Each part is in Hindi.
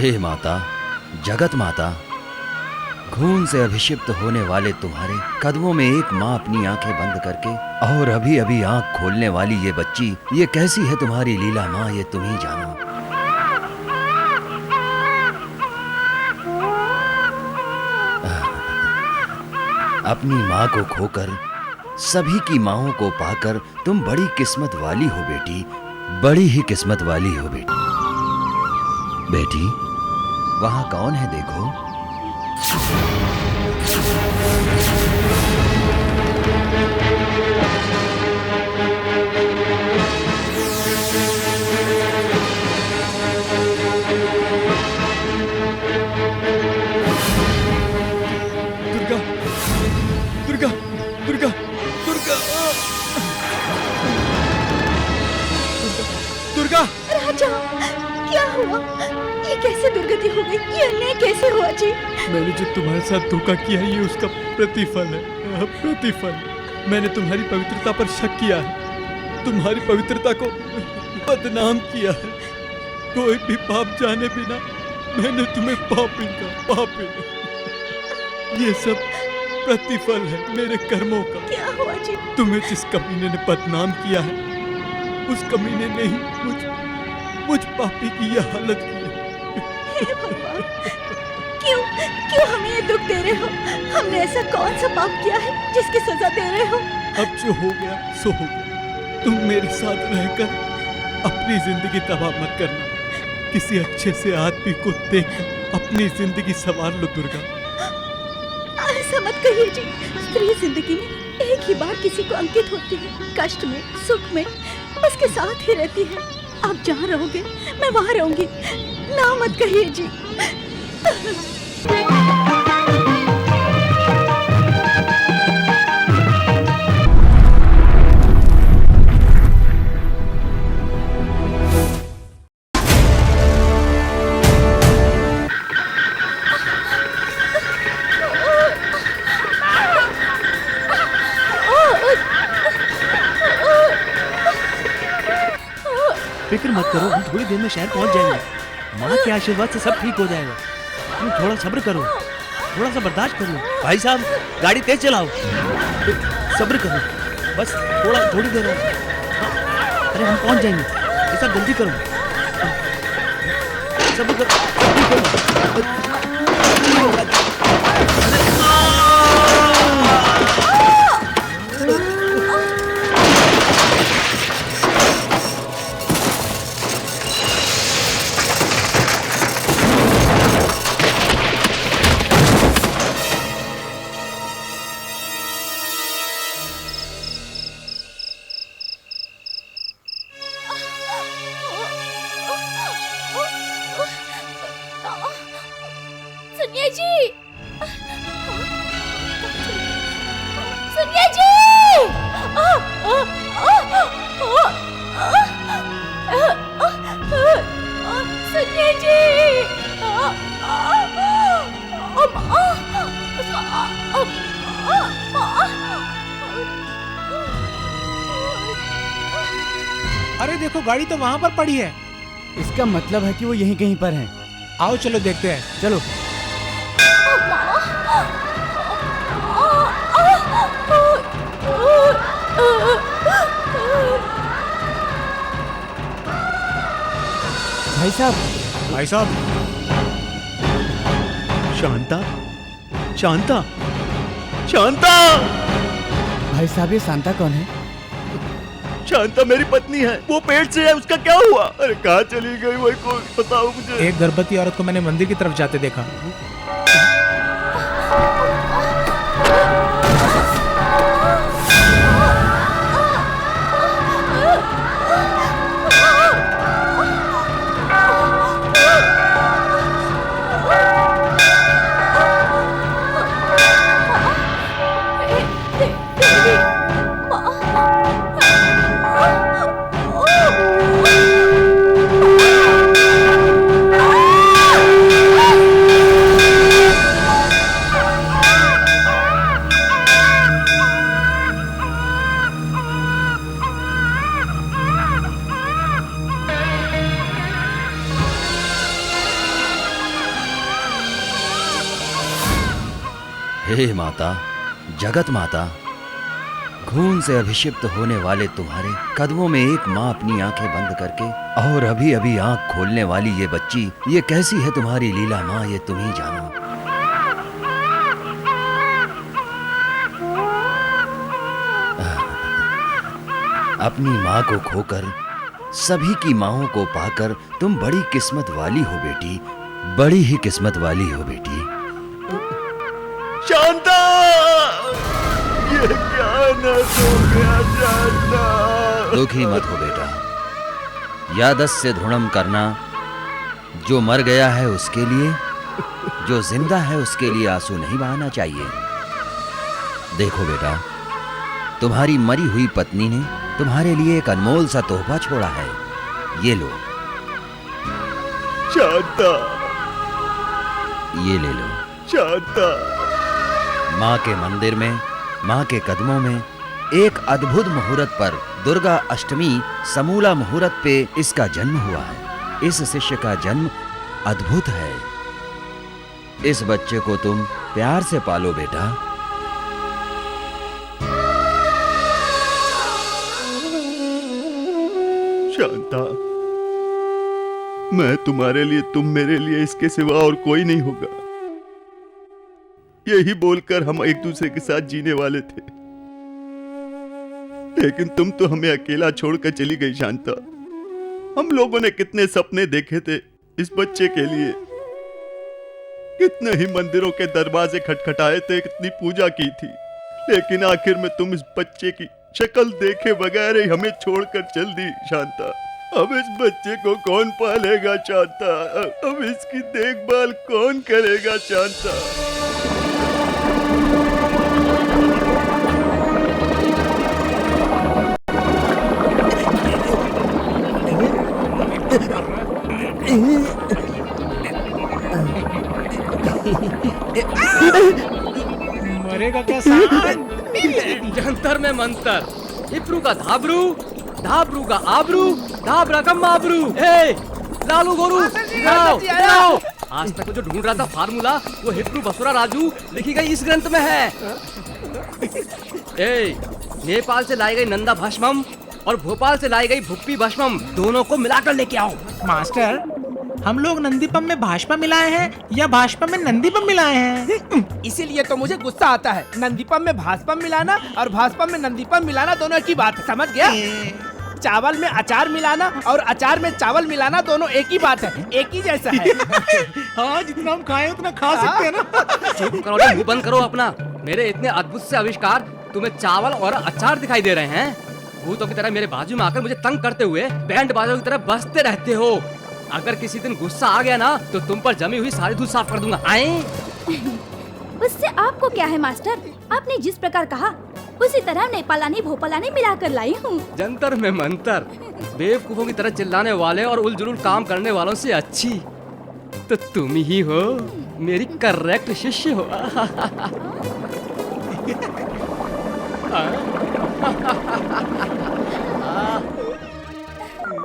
हे माता, जगत माता, खून से अभिषिक्त होने वाले तुम्हारे कदमों में एक माँ अपनी आंखें बंद करके और अभी अभी आंख खोलने वाली ये बच्ची, ये कैसी है तुम्हारी लीला माँ, ये तुम ही जानो। अपनी माँ को खोकर सभी की माँओं को पाकर तुम बड़ी किस्मत वाली हो बेटी, बड़ी ही किस्मत वाली हो बेटी। बेटी, वहां कौन है देखो। दुर्गा, दुर्गा, दुर्गा, दुर्गा, दुर्गा। राजा, क्या हुआ? ये कैसे दुर्गति हो गई? ये अन्याय कैसे हुआ जी? मैंने जो तुम्हारे साथ धोखा किया है, ये उसका प्रतिफल है। प्रतिफल। मैंने तुम्हारी पवित्रता पर शक किया है, तुम्हारी पवित्रता को बदनाम किया है। कोई भी पाप जाने बिना मैंने तुम्हें पापी का पापी। ये सब प्रतिफल है मेरे कर्मों का। क्या हुआ जी? तुम्हें जिस कमीने ने बदनाम किया है, उस कमीने ने ही मुझ पापी की यह हालत की है। हे भगवान, क्यों क्यों हमें ये दुख दे रहे हो? हमने ऐसा कौन सा पाप किया है जिसकी सजा दे रहे हो? अब जो हो गया सो हो गया। तुम मेरे साथ रहकर अपनी जिंदगी तबाह मत करना। किसी अच्छे से आदमी को देखकर अपनी जिंदगी संवार लो दुर्गा। ऐसा मत कहिए जी। स्त्री जिंदगी में एक ही बार किसी को अंकित होती है। कष्ट में, सुख में उसके साथ ही रहती है। आप जहाँ रहोगे मैं वहाँ रहूंगी। ना मत कहिए जी। फिक्र मत करो, हम थोड़ी देर में शहर पहुंच जाएंगे। माँ के आशीर्वाद से सब ठीक हो जाएगा। तुम थोड़ा सब्र करो, थोड़ा सा बर्दाश्त करो। भाई साहब, गाड़ी तेज चलाओ। सब्र करो, बस थोड़ी देर है। अरे हम पहुंच जाएंगे। ये सब जल्दी करो, सब्र करो, जल्दी करो। सुनिए जी, सुनिए जी। सुनिए जी। अरे देखो, गाड़ी तो वहाँ पर पड़ी है। इसका मतलब है कि वो यहीं कहीं पर हैं। आओ चलो देखते हैं। चलो। भाई साहब, भाई साहब। शांता, शांता, शांता। भाई साहब, ये शांता कौन है? शांता मेरी पत्नी है। वो पेट से है, उसका क्या हुआ? अरे कहाँ चली गई वही को बताओ मुझे। एक गर्भवती औरत को मैंने मंदिर की तरफ जाते देखा। हे माता, जगत माता, खून से अभिषिक्त होने वाले तुम्हारे कदमों में एक माँ अपनी आंखें बंद करके और अभी अभी आंख खोलने वाली ये बच्ची, ये कैसी है तुम्हारी लीला माँ, ये तुम ही जानो। अपनी माँ को खोकर सभी की माँओं को पाकर तुम बड़ी किस्मत वाली हो बेटी, बड़ी ही किस्मत वाली हो बेटी। शांता, ये क्या नस हो गया शांता? दुखी मत हो बेटा, यादस्य ध्रुणम करना। जो मर गया है उसके लिए, जो जिंदा है उसके लिए आंसू नहीं बहाना चाहिए। देखो बेटा, तुम्हारी मरी हुई पत्नी ने तुम्हारे लिए एक अनमोल सा तोहफा छोड़ा है, ये लो। शांता, ये ले लो। शांता, माँ के मंदिर में, माँ के कदमों में एक अद्भुत मुहूर्त पर, दुर्गा अष्टमी समूला मुहूर्त पे इसका जन्म हुआ है। इस शिष्य का जन्म अद्भुत है। इस बच्चे को तुम प्यार से पालो बेटा। शांता, मैं तुम्हारे लिए, तुम मेरे लिए, इसके सिवा और कोई नहीं होगा। यही बोलकर हम एक दूसरे के साथ जीने वाले थे, लेकिन तुम तो हमें अकेला छोड़कर चली गई शांता। हम लोगों ने कितने सपने देखे थे इस बच्चे के लिए, कितने ही मंदिरों के दरवाजे खटखटाए थे, कितनी पूजा की थी, लेकिन आखिर में तुम इस बच्चे की शक्ल देखे बगैर ही हमें छोड़कर चल दी शांता। अब इस बच्चे को कौन पालेगा शांता? अब इसकी देखभाल कौन करेगा शांता? मरेगा क्या सांड? जंतर में मंतर, हिप्रू का धाबरू, धाबरू का आबरू, धाबरा का माबरू। ए, लालू गोरू, इधर आओ। आज तक वो जो ढूंढ रहा था फार्मूला, वो हिप्रू बसुरा राजू लिखी गई इस ग्रंथ में है। ए, नेपाल से लाई गई नंदा भस्मम और भोपाल से लाई गई भुप्पी भस्मम, दोनों को मिलाकर लेके आओ। मास्टर, हम लोग नंदीपम में भाजपा मिलाए हैं या भाजपा में नंदीपम मिलाए हैं? इसीलिए तो मुझे गुस्सा आता है। नंदीपम में भाजपा मिलाना और भाजपा में नंदीपम मिलाना दोनों एक ही बात है, समझ गया? चावल में अचार मिलाना और अचार में चावल मिलाना दोनों एक ही बात है, एक ही जैसा है। हाँ, जितना हम खाए उतना खा सकते हैं ना। चुप करो, मुंह बंद करो अपना। मेरे इतने अद्भुत से आविष्कार तुम्हें चावल और अचार दिखाई दे रहे हैं। भूतों की तरह मेरे बाजू में आकर मुझे तंग करते हुए बैंड बाजों की तरह बजते रहते हो। अगर किसी दिन गुस्सा आ गया ना, तो तुम पर जमी हुई सारी धूल साफ कर दूंगा। आए? उससे आपको क्या है मास्टर? आपने जिस प्रकार कहा उसी तरह नेपालानी भोपालानी मिलाकर लाई हूँ। जंतर में मंतर, बेवकूफों की तरह चिल्लाने वाले और उलझुल काम करने वालों से अच्छी तो तुम ही हो। मेरी करेक्ट शिष्य हो।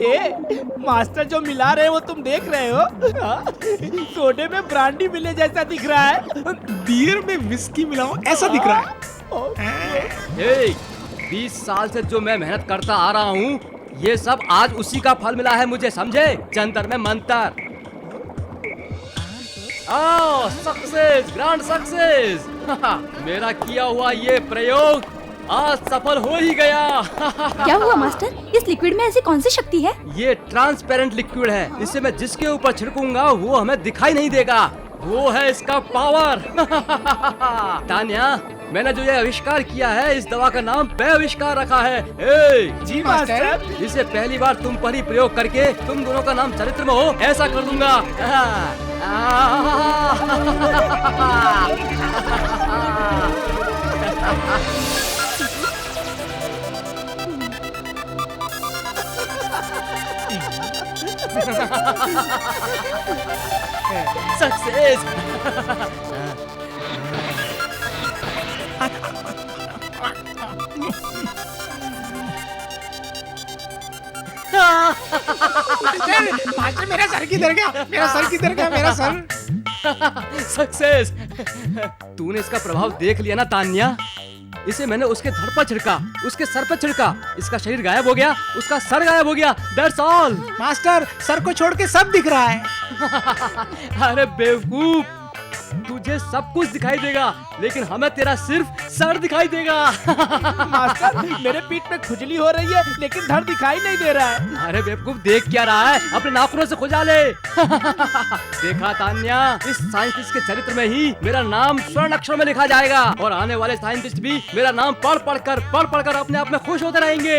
ए, मास्टर जो मिला रहे हो तुम देख रहे हो? सोडे में ब्रांडी मिले जैसा दिख रहा है। बियर में विस्की मिलाओ ऐसा दिख रहा है। ए, 20 साल से जो मैं मेहनत करता आ रहा हूँ, ये सब आज उसी का फल मिला है मुझे, समझे? जंतर में मंतर। Success, grand success. मेरा किया हुआ ये प्रयोग आज सफल हो ही गया। क्या हुआ मास्टर? इस लिक्विड में ऐसी कौन सी शक्ति है? ये ट्रांसपेरेंट लिक्विड है, इसे मैं जिसके ऊपर छिड़कूंगा वो हमें दिखाई नहीं देगा। वो है इसका पावर। तान्या, मैंने जो ये आविष्कार किया है, इस दवा का नाम पे आविष्कार रखा है। जी मास्टर। इसे पहली बार तुम पर ही प्रयोग करके तुम दोनों का नाम चरित्र में हो ऐसा कर दूंगा। सक्सेस। मास्टर, मेरा सर किधर गया? मेरा सर किधर गया? मेरा सर। सक्सेस। तूने इसका प्रभाव देख लिया ना तान्या? इसे मैंने उसके धड़ पर छिड़का, उसके सर पर छिड़का, इसका शरीर गायब हो गया, उसका सर गायब हो गया। That's all. मास्टर, सर को छोड़ के सब दिख रहा है। अरे बेवकूफ, तुझे सब कुछ दिखाई देगा लेकिन हमें तेरा सिर्फ सर दिखाई देगा। मास्टर, मेरे पीठ में खुजली हो रही है लेकिन धड़ दिखाई नहीं दे रहा है। अरे बेवकूफ, देख क्या रहा है? अपने नाखूनों से खुजा ले। देखा तान्या, इस साइंटिस्ट के चरित्र में ही मेरा नाम स्वर्ण अक्षरों में लिखा जाएगा और आने वाले साइंटिस्ट भी मेरा नाम पढ़ पढ़कर अपने आप में खुश होते रहेंगे।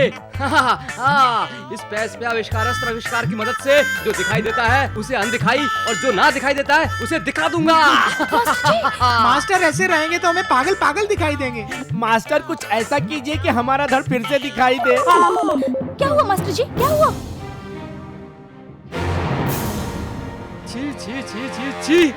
इस पैस पे आविष्कार अस्त्र आविष्कार की मदद से जो दिखाई देता है उसे अनदिखाई और जो ना दिखाई देता है उसे दिखा दूंगा। मास्टर, ऐसे रहेंगे तो हमें पागल पागल दिखाई देंगे। मास्टर, कुछ ऐसा कीजिए कि हमारा धड़ फिर से दिखाई दे। क्या हुआ मास्टर जी, क्या हुआ? छी छी छी छी छी,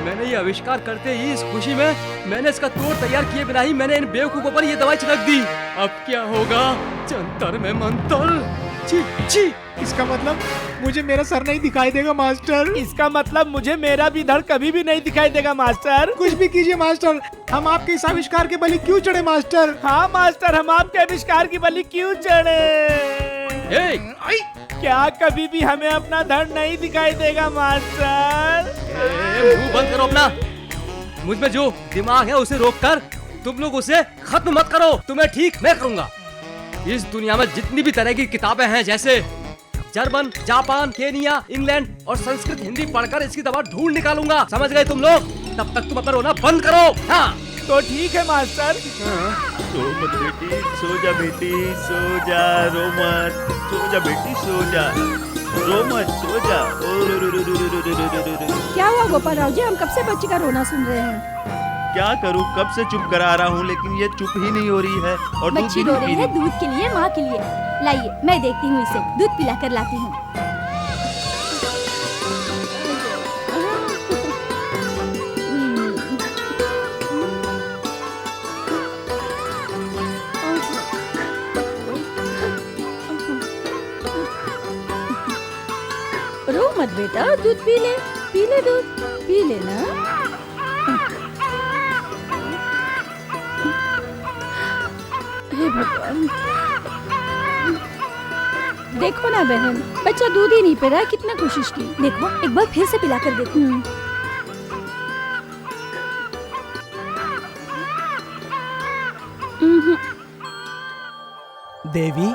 मैंने ये आविष्कार करते ही इस खुशी में मैंने इसका तोड़ तैयार किए बिना ही मैंने इन बेवकूफों पर ये दवाई छिड़क दी। अब क्या होगा? जंतर में मंतर। छी छी। इसका मतलब मुझे मेरा सर नहीं दिखाई देगा मास्टर। इसका मतलब मुझे मेरा भी धड़ कभी भी नहीं दिखाई देगा मास्टर। कुछ भी कीजिए मास्टर, हम आपके इस आविष्कार के बलि क्यों चढ़े मास्टर? हाँ मास्टर, हम आपके आविष्कार की बलि क्यों चढ़े? क्या कभी भी हमें अपना धड़ नहीं दिखाई देगा मास्टर? मुंह बंद करो अपना। मुझ में जो दिमाग है उसे रोक कर तुम लोग उसे खत्म मत करो। तुम्हें ठीक मैं करूंगा। इस दुनिया में जितनी भी तरह की किताबें हैं, जैसे जर्मन, जापान, केनिया, इंग्लैंड और संस्कृत, हिंदी पढ़कर इसकी दवा ढूंढ निकालूंगा। समझ गए तुम लोग? तब तक तुम अपना रोना बंद करो। हाँ तो ठीक है मास्टर। सो मत बेटी, सो जा बेटी, सो जा, रो मत, सो जा बेटी, सो जा, रो मत, सो जा। क्या हुआ गोपाल राव जी, हम कब से बच्ची का रोना सुन रहे हैं? क्या करूं, कब से चुप करा रहा हूं लेकिन ये चुप ही नहीं हो रही है और दूध बच्ची भी रो नहीं रही पी है रही। दूध के लिए, माँ के लिए। लाइए, मैं देखती हूँ इसे, दूध पिला कर लाती हूँ। रो मत बेटा, दूध पी ले दूध, पी ले ना। हे भगवान, देखो ना बहन, बच्चा दूध ही नहीं पी रहा है। कितना कोशिश की, देखो एक बार फिर से पिला कर देखो। देवी,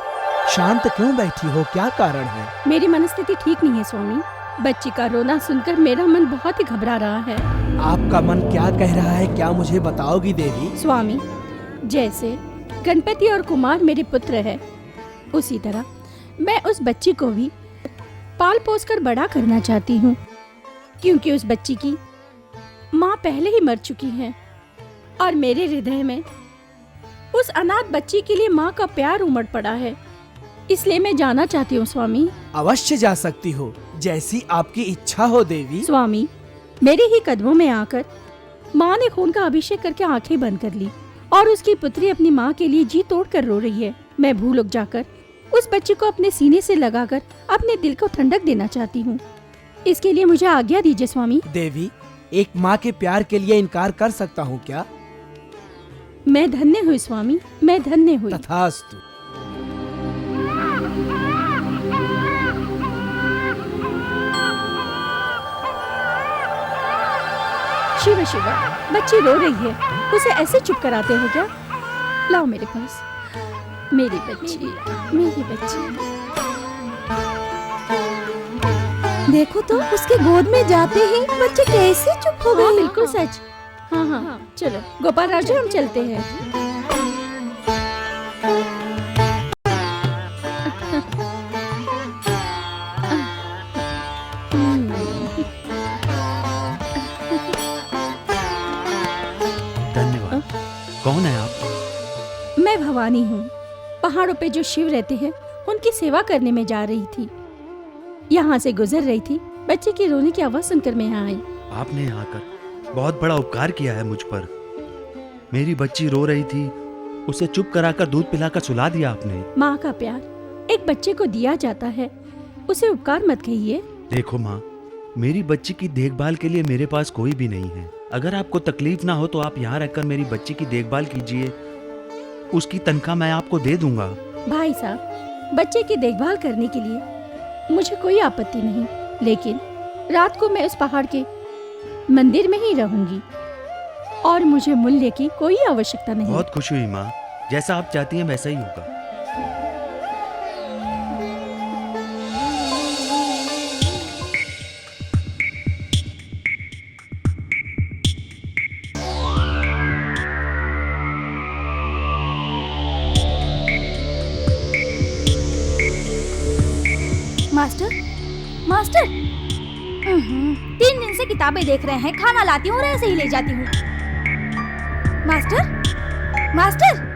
शांत क्यों बैठी हो, क्या कारण है? मेरी मनस्थिति ठीक नहीं है स्वामी। बच्ची का रोना सुनकर मेरा मन बहुत ही घबरा रहा है। आपका मन क्या कह रहा है, क्या मुझे बताओगी देवी? स्वामी, जैसे गणपति और कुमार मेरे पुत्र है, उसी तरह मैं उस बच्ची को भी पाल पोस कर बड़ा करना चाहती हूँ, क्योंकि उस बच्ची की माँ पहले ही मर चुकी है और मेरे हृदय में उस अनाथ बच्ची के लिए माँ का प्यार उमड़ पड़ा है। इसलिए मैं जाना चाहती हूँ स्वामी। अवश्य जा सकती हो, जैसी आपकी इच्छा हो देवी। स्वामी, मेरे ही कदमों में आकर माँ ने खून का अभिषेक करके आंखें बंद कर ली और उसकी पुत्री अपनी माँ के लिए जी तोड़ कर रो रही है। मैं भूल जाकर उस बच्ची को अपने सीने से लगाकर अपने दिल को ठंडक देना चाहती हूँ। इसके लिए मुझे आज्ञा दीजिए स्वामी। देवी, एक माँ के प्यार के लिए इनकार कर सकता हूँ क्या? मैं धन्य हुई स्वामी, मैं धन्य हुई। तथास्तु। शिव शिव, बच्ची रो रही है, उसे ऐसे चुप कराते हो क्या? लाओ मेरे पास, मेरी बच्ची, मेरी बच्ची। देखो तो, उसके गोद में जाते ही बच्ची कैसे चुप हो गई। हाँ, बिल्कुल सच। हाँ हाँ, चलो गोपाल राव जी, हम चलते हैं। धन्यवाद। कौन है आप? मैं भवानी हूँ। पहाड़ों पे जो शिव रहते हैं उनकी सेवा करने में जा रही थी। यहाँ से गुजर रही थी, बच्चे की रोने की आवाज सुनकर मैं यहाँ आई। आपने यहाँ आकर बहुत बड़ा उपकार किया है मुझ पर। मेरी बच्ची रो रही थी, उसे चुप कराकर दूध पिलाकर सुला दिया आपने। माँ का प्यार एक बच्चे को दिया जाता है, उसे उपकार मत कहिए। देखो माँ, मेरी बच्ची की देखभाल के लिए मेरे पास कोई भी नहीं है। अगर आपको तकलीफ ना हो तो आप यहाँ रहकर मेरी बच्ची की देखभाल कीजिए, उसकी तनख्वाह मैं आपको दे दूंगा। भाई साहब, बच्चे की देखभाल करने के लिए मुझे कोई आपत्ति नहीं, लेकिन रात को मैं उस पहाड़ के मंदिर में ही रहूंगी और मुझे मूल्य की कोई आवश्यकता नहीं। बहुत खुश हुई माँ, जैसा आप चाहती हैं वैसा ही होगा। मास्टर, मास्टर, 3 दिन से किताबें देख रहे हैं, खाना लाती हूँ और ऐसे ही ले जाती हूँ। मास्टर, मास्टर,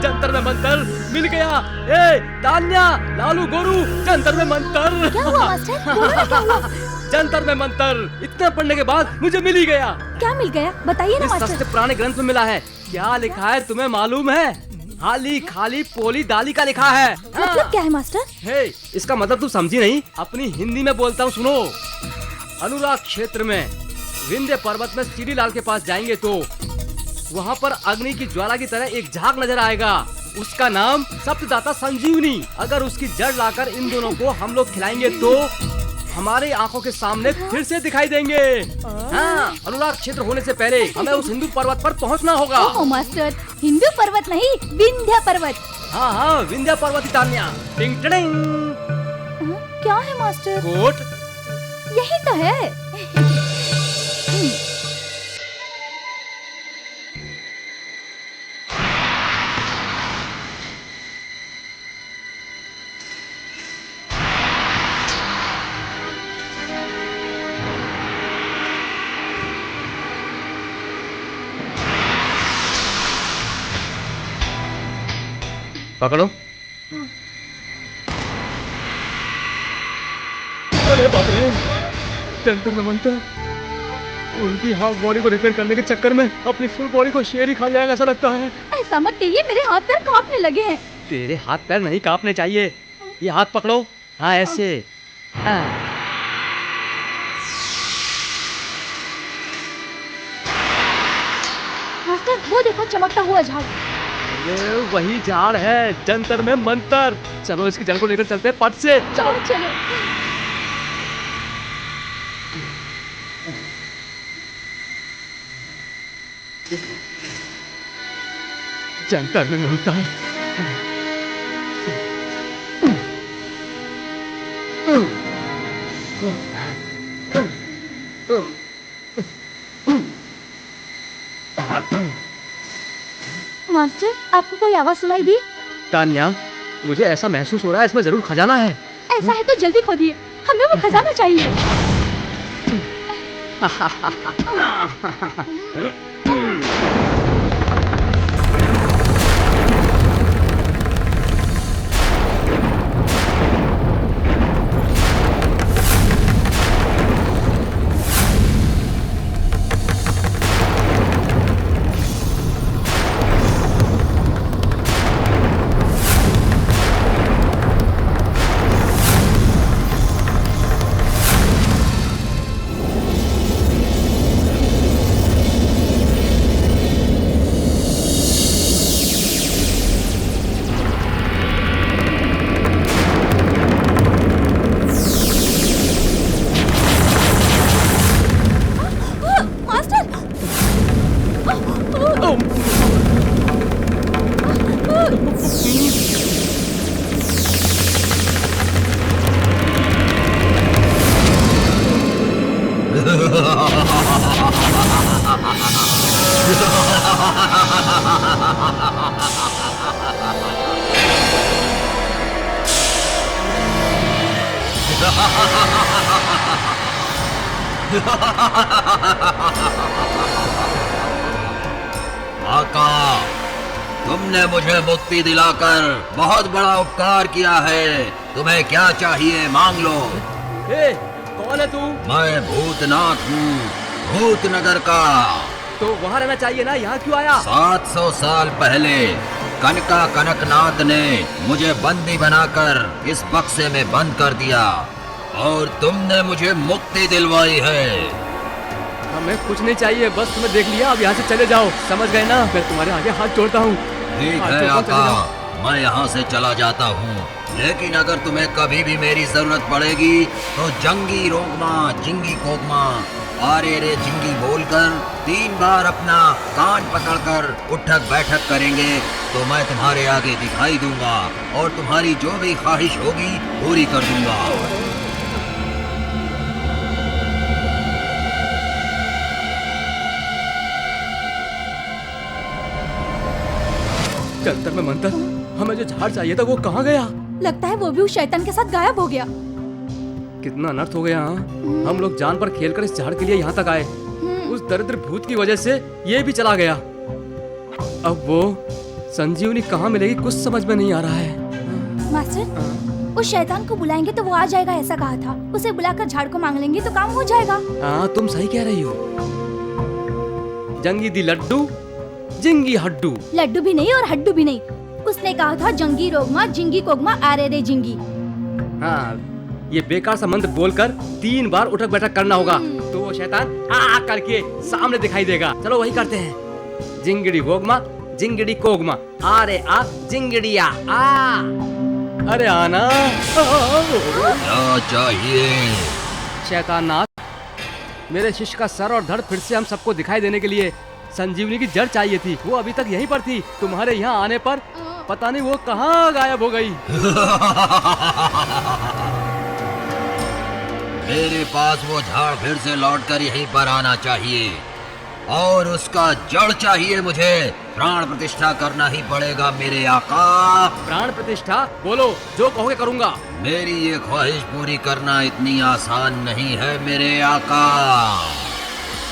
जंतर में मंतर मिल गया। ए तान्या, लालू, गोरू, जंतर में मंतर। क्या हुआ मास्टर? बोलो ना, क्या हुआ? जंतर में मंतर इतना पढ़ने के बाद मुझे मिल ही गया। क्या मिल गया? बताइए ना इस मास्टर। सस्ते पुराने ग्रंथ में मिला है। क्या लिखा है तुम्हें मालूम है? हाली खाली पोली दाली का लिखा है। मतलब क्या है मास्टर? हे, इसका मतलब तू समझी नहीं? अपनी हिंदी में बोलता हूँ, सुनो। अनुराग क्षेत्र में विंध्य पर्वत में श्री लाल के पास जाएंगे तो वहाँ पर अग्नि की ज्वाला की तरह एक झाग नजर आएगा। उसका नाम सप्तदाता संजीवनी। अगर उसकी जड़ लाकर इन दोनों को हम लोग खिलाएंगे तो हमारे आंखों के सामने फिर से दिखाई देंगे। हाँ, अनुराग क्षेत्र होने से पहले हमें उस हिंदू पर्वत पर पहुंचना होगा। ओह मास्टर, हिंदू पर्वत नहीं, विंध्य पर्वत। हाँ हाँ, विंध्य पर्वत ही तान्या। टिंग टिंग। क्या है मास्टर? कोट। यही तो है। पकड़ो। अरे बाप रे, जंतर में मंतर। उनकी हाफ बॉडी को रिपेयर करने के चक्कर में अपनी फुल बॉडी को शेर ही खा जाएगा ऐसा लगता है। ऐसा मत कहिए, मेरे हाथ पैर कांपने लगे हैं। तेरे हाथ पैर नहीं कांपने चाहिए। ये हाथ पकड़ो। हाँ ऐसे। हाँ। मास्टर, वो देखो चमकता हुआ झाड़। ये वही झाड़ है, जंतर में मंतर। चलो इसकी जड़ को लेकर चलते हैं, पट से। चलो चलो। जंतर में मंतर। मास्टर, आपको कोई आवाज सुनाई दी? तान्या, मुझे ऐसा महसूस हो रहा है इसमें जरूर खजाना है। ऐसा है तो जल्दी खोदिए, हमें वो खजाना चाहिए। आका, तुमने मुझे मुक्ति दिलाकर बहुत बड़ा उपकार किया है। तुम्हें क्या चाहिए मांग लो। ए, कौन है तू? मैं भूतनाथ हूँ, भूतनगर का। तो वहाँ रहना चाहिए ना, यहाँ क्यों आया? 700 साल पहले कनका कनकनाथ ने मुझे बंदी बनाकर इस बक्से में बंद कर दिया और तुमने मुझे मुक्ति दिलवाई है। हमें कुछ नहीं चाहिए, बस तुम्हें देख लिया, अब यहाँ से चले जाओ, समझ गए ना? मैं तुम्हारे आगे हाथ जोड़ता हूँ। ठीक है आका, मैं यहाँ से चला जाता हूँ, लेकिन अगर तुम्हें कभी भी मेरी जरूरत पड़ेगी तो जंगी रोगमा जिंगी कोगमा आरे रे जिंगी बोलकर 3 बार अपना कान पकड़कर उठक बैठक करेंगे तो मैं तुम्हारे आगे दिखाई दूंगा और तुम्हारी जो भी ख्वाहिश होगी पूरी कर दूंगा। जंतर में मंतर, हमें जो झाड़ चाहिए था वो कहाँ गया? लगता है वो भी उस शैतान के साथ गायब हो गया। कितना अनर्थ हो गया। हाँ, हम लोग जान पर खेलकर इस झाड़ के लिए यहाँ तक आए, उस दरिद्र भूत की वजह से ये भी चला गया। अब वो संजीवनी कहाँ मिलेगी कुछ समझ में नहीं आ रहा है। मास्टर, उस शैतान को बुलाएंगे तो वो आ जाएगा ऐसा कहा था। उसे बुलाकर झाड़ को मांग लेंगे तो काम हो जाएगा। हाँ तुम सही कह रही हो। जंगी दी लड्डू जिंगी हड्डू। लड्डू भी नहीं और हड्डू भी नहीं, उसने कहा था जंगी रोगमा जिंगी कोगमा आरे रे जिंगी। हाँ, ये बेकार सा मंत्र बोलकर 3 बार उठक बैठक करना होगा तो वो शैतान आ करके सामने दिखाई देगा। चलो वही करते हैं। जिंगड़ी गोगमा जिंगड़ी कोगमा आरे आ जिंगड़िया आ। अरे आना। क्या चाहिए? शैतान नाथ, मेरे शिष्य का सर और धड़ फिर से हम सबको दिखाई देने के लिए संजीवनी की जड़ चाहिए थी। वो अभी तक यहीं पर थी, तुम्हारे यहाँ आने पर पता नहीं वो कहाँ गायब हो गई। मेरे पास वो झाड़ फिर से लौटकर यहीं पर आना चाहिए और उसका जड़ चाहिए मुझे। प्राण प्रतिष्ठा करना ही पड़ेगा मेरे आका। प्राण प्रतिष्ठा? बोलो, जो कहोगे करूँगा। मेरी ये ख्वाहिश पूरी करना इतनी आसान नहीं है मेरे आका।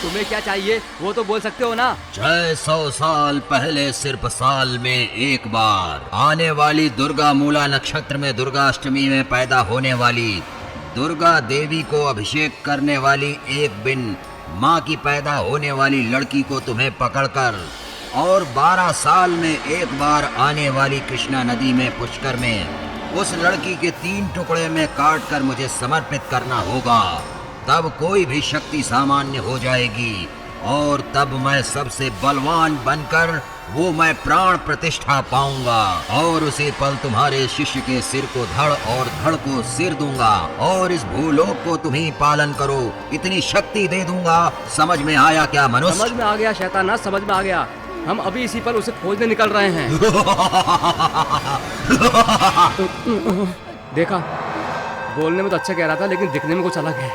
तुम्हें क्या चाहिए वो तो बोल सकते हो ना। 600 साल पहले सिर्फ साल में एक बार आने वाली दुर्गा मूला नक्षत्र में दुर्गाष्टमी में पैदा होने वाली दुर्गा देवी को अभिषेक करने वाली एक बिन माँ की पैदा होने वाली लड़की को तुम्हें पकड़कर और 12 साल में एक बार आने वाली कृष्णा नदी में पुष्कर में उस लड़की के 3 टुकड़े में काट कर मुझे समर्पित करना होगा। तब कोई भी शक्ति सामान्य हो जाएगी और तब मैं सबसे बलवान बनकर वो मैं प्राण प्रतिष्ठा पाऊंगा और उसी पल तुम्हारे शिष्य के सिर को धड़ और धड़ को सिर दूंगा और इस भूलोक को तुम्ही पालन करो, इतनी शक्ति दे दूंगा। समझ में आया क्या मनुष्य? समझ में आ गया शैतान, समझ में आ गया। हम अभी इसी पर उसे खोजने निकल रहे हैं। देखा, बोलने में तो अच्छा कह रहा था लेकिन दिखने में कुछ अलग है।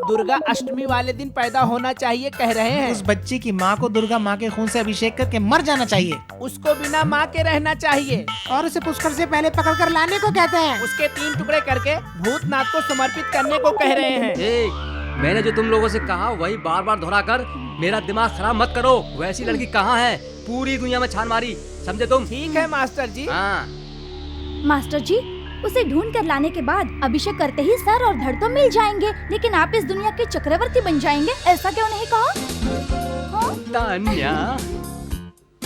दुर्गा अष्टमी वाले दिन पैदा होना चाहिए कह रहे हैं। उस बच्ची की माँ को दुर्गा माँ के खून से अभिषेक करके मर जाना चाहिए। उसको बिना माँ के रहना चाहिए और उसे पुष्कर से पहले पकड़कर लाने को कहते हैं। उसके 3 टुकड़े करके भूतनाथ को समर्पित करने को कह रहे हैं। मैंने जो तुम लोगों से कहा वही बार बार दोहराकर मेरा दिमाग खराब मत करो। वैसी लड़की कहाँ है? पूरी दुनिया में छान मारी, समझे तुम? ठीक है मास्टर जी। हाँ। मास्टर जी, उसे ढूंढ कर लाने के बाद अभिषेक करते ही सर और धड़ तो मिल जाएंगे, लेकिन आप इस दुनिया के चक्रवर्ती बन जाएंगे, ऐसा क्यों नहीं कहा? हाँ? तान्या,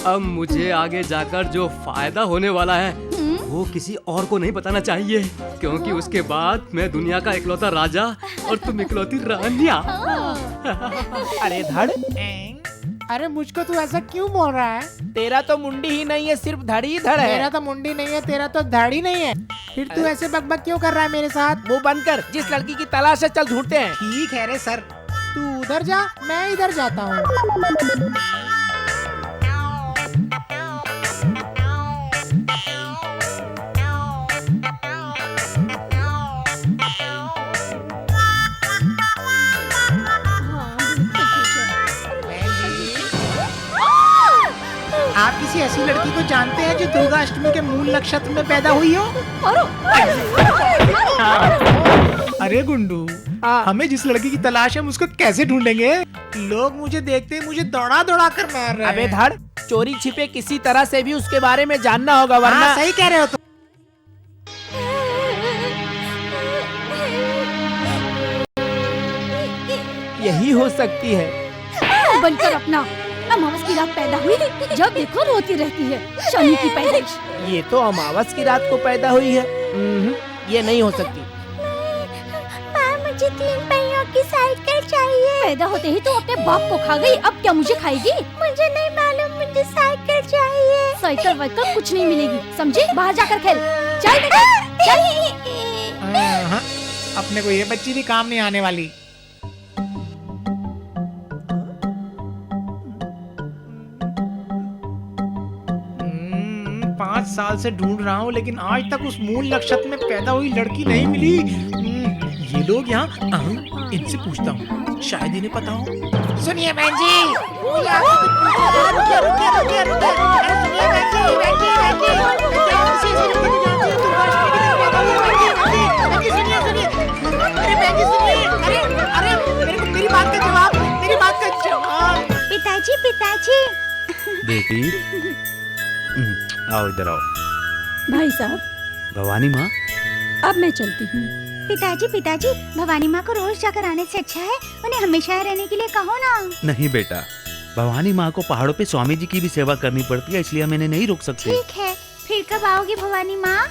अब मुझे आगे जाकर जो फायदा होने वाला है वो किसी और को नहीं बताना चाहिए, क्योंकि उसके बाद मैं दुनिया का इकलौता राजा और तुम इकलौती रानिया। अरे धड़, अरे मुझको तू ऐसा क्यों बोल रहा है? तेरा तो मुंडी ही नहीं है, सिर्फ धड़ ही धड़ है। मेरा तो मुंडी नहीं है, तेरा तो धड़ ही नहीं है। फिर तू ऐसे बकबक क्यों कर रहा है मेरे साथ? मुंह बंद कर, जिस लड़की की तलाश है चल ढूंढते हैं। ठीक है रे सर, तू उधर जा, मैं इधर जाता हूँ। आप किसी ऐसी लड़की को जानते हैं जो दुर्गा अष्टमी के मूल नक्षत्र में पैदा हुई हो? अरे गुंडू, हाँ। हमें जिस लड़की की तलाश है हम उसको कैसे ढूंढेंगे? लोग मुझे देखते ही मुझे दौड़ा दौड़ा कर मार रहे अबे हैं। धड़, चोरी छिपे किसी तरह से भी उसके बारे में जानना होगा, वरना हाँ, सही कह रहे हो तुम। यही हो सकती है। बनकर अपना अमावस की रात पैदा हुई, जब देखो रोती रहती है। शनि की पैदाइश। ये तो अमावस की रात को पैदा हुई है। ये नहीं हो सकती। मुझे 3 पहियों की साइकिल चाहिए। पैदा होते ही तुम अपने बाप को खा गई, अब क्या मुझे खाएगी? मुझे नहीं मालूम, मुझे साइकिल चाहिए। साइकिल वाइकिल कुछ नहीं मिलेगी, समझी? बाहर जाकर खेल। चल बेटा, चल। हाँ, अपने को ये बच्ची भी काम नहीं आने वाली। 5 साल से ढूंढ रहा हूँ लेकिन आज तक उस मूल नक्षत्र में पैदा हुई लड़की नहीं मिली। ये लोग यहाँ इनसे पूछता हूँ, शायद इन्हें पता हो। सुनिए बहन जी, मुझे आपसे कुछ पूछना था। रुकिए रुकिए रुकिए रुकिए। अरे सुनिए बहन जी, बहन जी, बहन जी, किसी से लड़की को जानती हो तुम? काश मेरी तरफ पैदा हुई बहन जी, बहन जी सुनिए सुनिए। अरे बहन जी सुनिए, अरे अरे मेरे को मेरी बात का जवाब, मेरी बात का जवाब। पिताजी, पिताजी। बेटी आओ इधर आओ। भाई साहब, भवानी माँ, अब मैं चलती हूँ। पिताजी, पिताजी, भवानी माँ को रोज जाकर आने से अच्छा है उन्हें हमेशा रहने के लिए कहो ना। नहीं बेटा, भवानी माँ को पहाड़ों पे स्वामी जी की भी सेवा करनी पड़ती है, इसलिए मैंने नहीं रोक सकती। ठीक है, फिर कब आओगी भवानी माँ?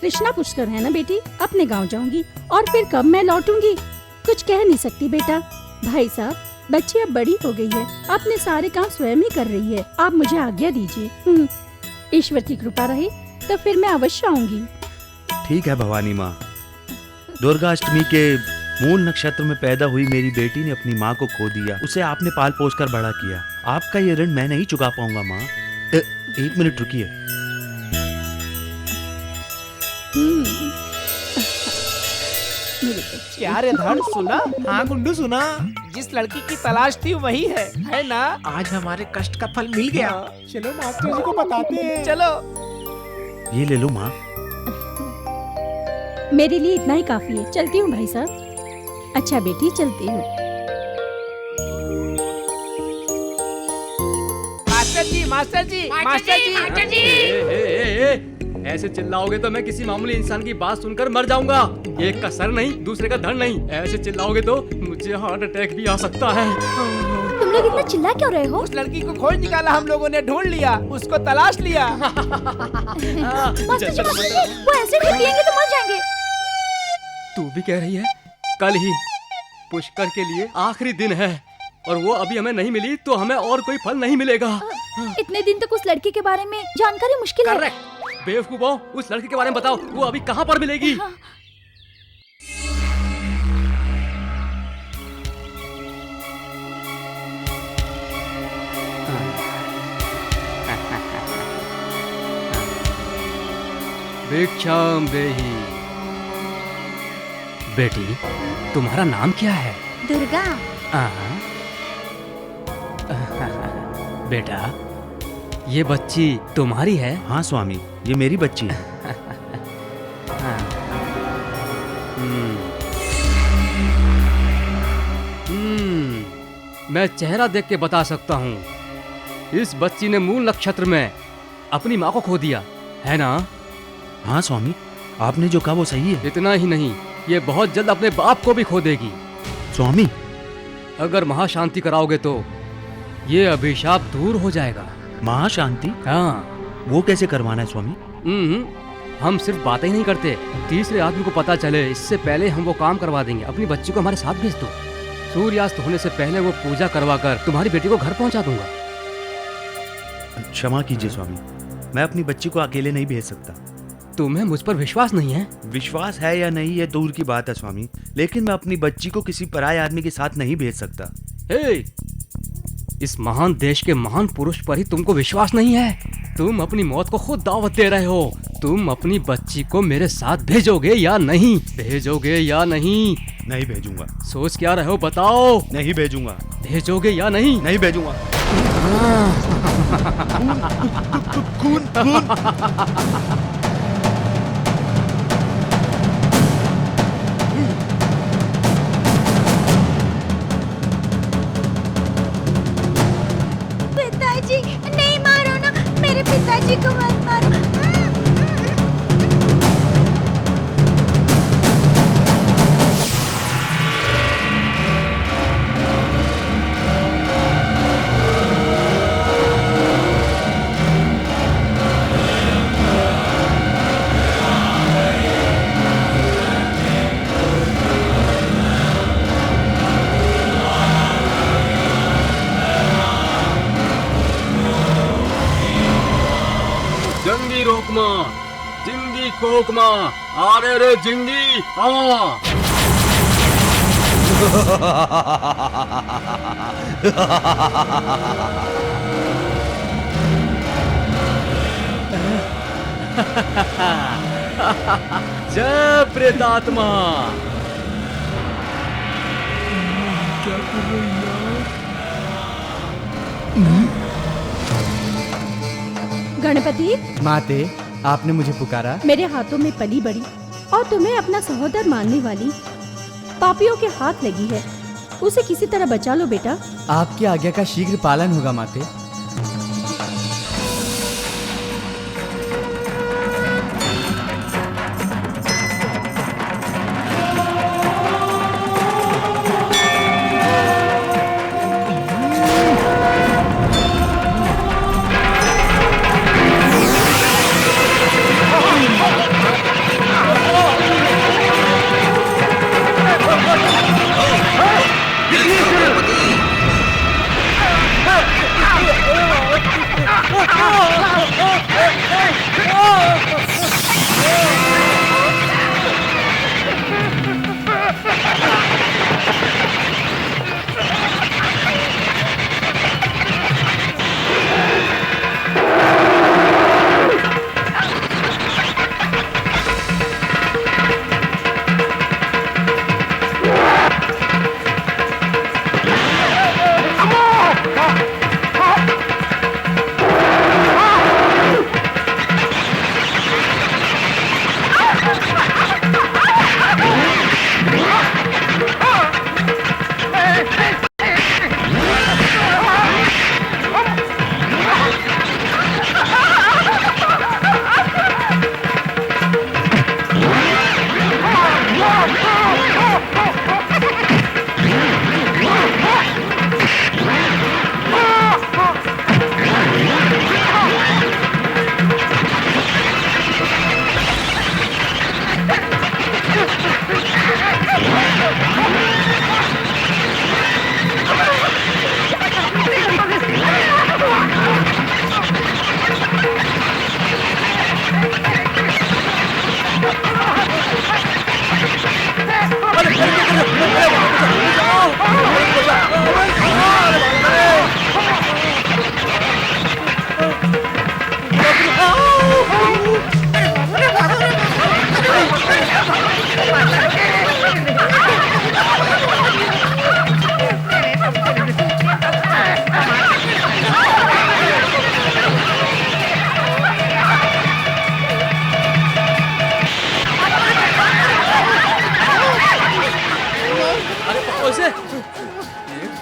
कृष्णा पुष्कर है ना बेटी, अपने गांव जाऊंगी और फिर कब मैं लौटूंगी कुछ कह नहीं सकती बेटा। भाई साहब, बच्ची अब बड़ी हो गई है, अपने सारे काम स्वयं ही कर रही है। आप मुझे आज्ञा दीजिए। ईश्वर की कृपा रही तो फिर मैं अवश्य आऊंगी। ठीक है भवानी माँ। दुर्गा अष्टमी के मूल नक्षत्र में पैदा हुई मेरी बेटी ने अपनी माँ को खो दिया, उसे आपने पाल पोस कर बड़ा किया। आपका ये ऋण मैं नहीं चुका पाऊंगा माँ। 1 मिनट रुकिए। क्या रे धड़, सुना? हाँ गुंडू सुना, जिस लड़की की तलाश थी वही है ना? आज हमारे कष्ट का फल मिल गया। चलो मास्टर जी को बताते हैं। चलो। ये ले लो माँ। मेरे लिए इतना ही काफी है, चलती हूँ भाई साहब। अच्छा बेटी, चलती हूँ। मास्टर जी, मास्टर जी, मास्टर जी, मास्टर जी। ऐसे चिल्लाओगे तो मैं किसी मामूली इंसान की बात सुनकर मर जाऊंगा। एक का सर नहीं, दूसरे का धड़ नहीं। ऐसे चिल्लाओगे तो मुझे हार्ट अटैक भी आ सकता है। तुम लोग इतना चिल्ला क्यों रहे हो? उस लड़की को खोज निकाला, हम लोगों ने ढूंढ लिया, उसको तलाश लिया। मास्टर जी, वो ऐसे नहीं पिएंगे तो मर जाएंगे। तू भी कह रही है? कल ही पुष्कर के लिए आखिरी दिन है और वो अभी हमें नहीं मिली तो हमें और कोई फल नहीं मिलेगा। इतने दिन तक उस लड़की के बारे में जानकारी मुश्किल है। करेक्ट। बेवकूफो, उस लड़की के बारे में बताओ, वो अभी कहाँ पर मिलेगी? भिक्षाम देहि। बेटी, तुम्हारा नाम क्या है? दुर्गा। बेटा, ये बच्ची तुम्हारी है? हाँ स्वामी, ये मेरी बच्ची है। मैं चेहरा देख के बता सकता हूँ, इस बच्ची ने मूल नक्षत्र में अपनी माँ को खो दिया है ना? हाँ स्वामी, आपने जो कहा वो सही है। इतना ही नहीं, ये बहुत जल्द अपने बाप को भी खो देगी। स्वामी, अगर महाशांति कराओगे तो ये अभिशाप दूर हो जाएगा। महाशांति? हाँ। वो कैसे करवाना है स्वामी? हम सिर्फ बातें ही नहीं करते, तीसरे आदमी को पता चले इससे पहले हम वो काम करवा देंगे। अपनी बच्ची को हमारे साथ भेज दो, सूर्यास्त होने से पहले वो पूजा करवा कर तुम्हारी बेटी को घर पहुंचा दूंगा। क्षमा कीजिए स्वामी, मैं अपनी बच्ची को अकेले नहीं भेज सकता। तुम्हें मुझ पर विश्वास नहीं है? विश्वास है या नहीं ये दूर की बात है स्वामी, लेकिन मैं अपनी बच्ची को किसी पराये आदमी के साथ नहीं भेज सकता। हे, इस महान देश के महान पुरुष पर ही तुमको विश्वास नहीं है? तुम अपनी मौत को खुद दावत दे रहे हो। तुम अपनी बच्ची को मेरे साथ भेजोगे या नहीं? भेजोगे या नहीं? नहीं भेजूंगा। सोच क्या रहे हो, बताओ। नहीं भेजूंगा। भेजोगे या नहीं? नहीं भेजूंगा। खून, खून। हुक्मा, अरे रे जिंगी आ। जय प्रेतात्मा। क्या कर रही यार? गणपति, माते, आपने मुझे पुकारा? मेरे हाथों में पली बड़ी और तुम्हें अपना सहोदर मानने वाली पापियों के हाथ लगी है। उसे किसी तरह बचा लो बेटा। आपकी आज्ञा का शीघ्र पालन होगा माते।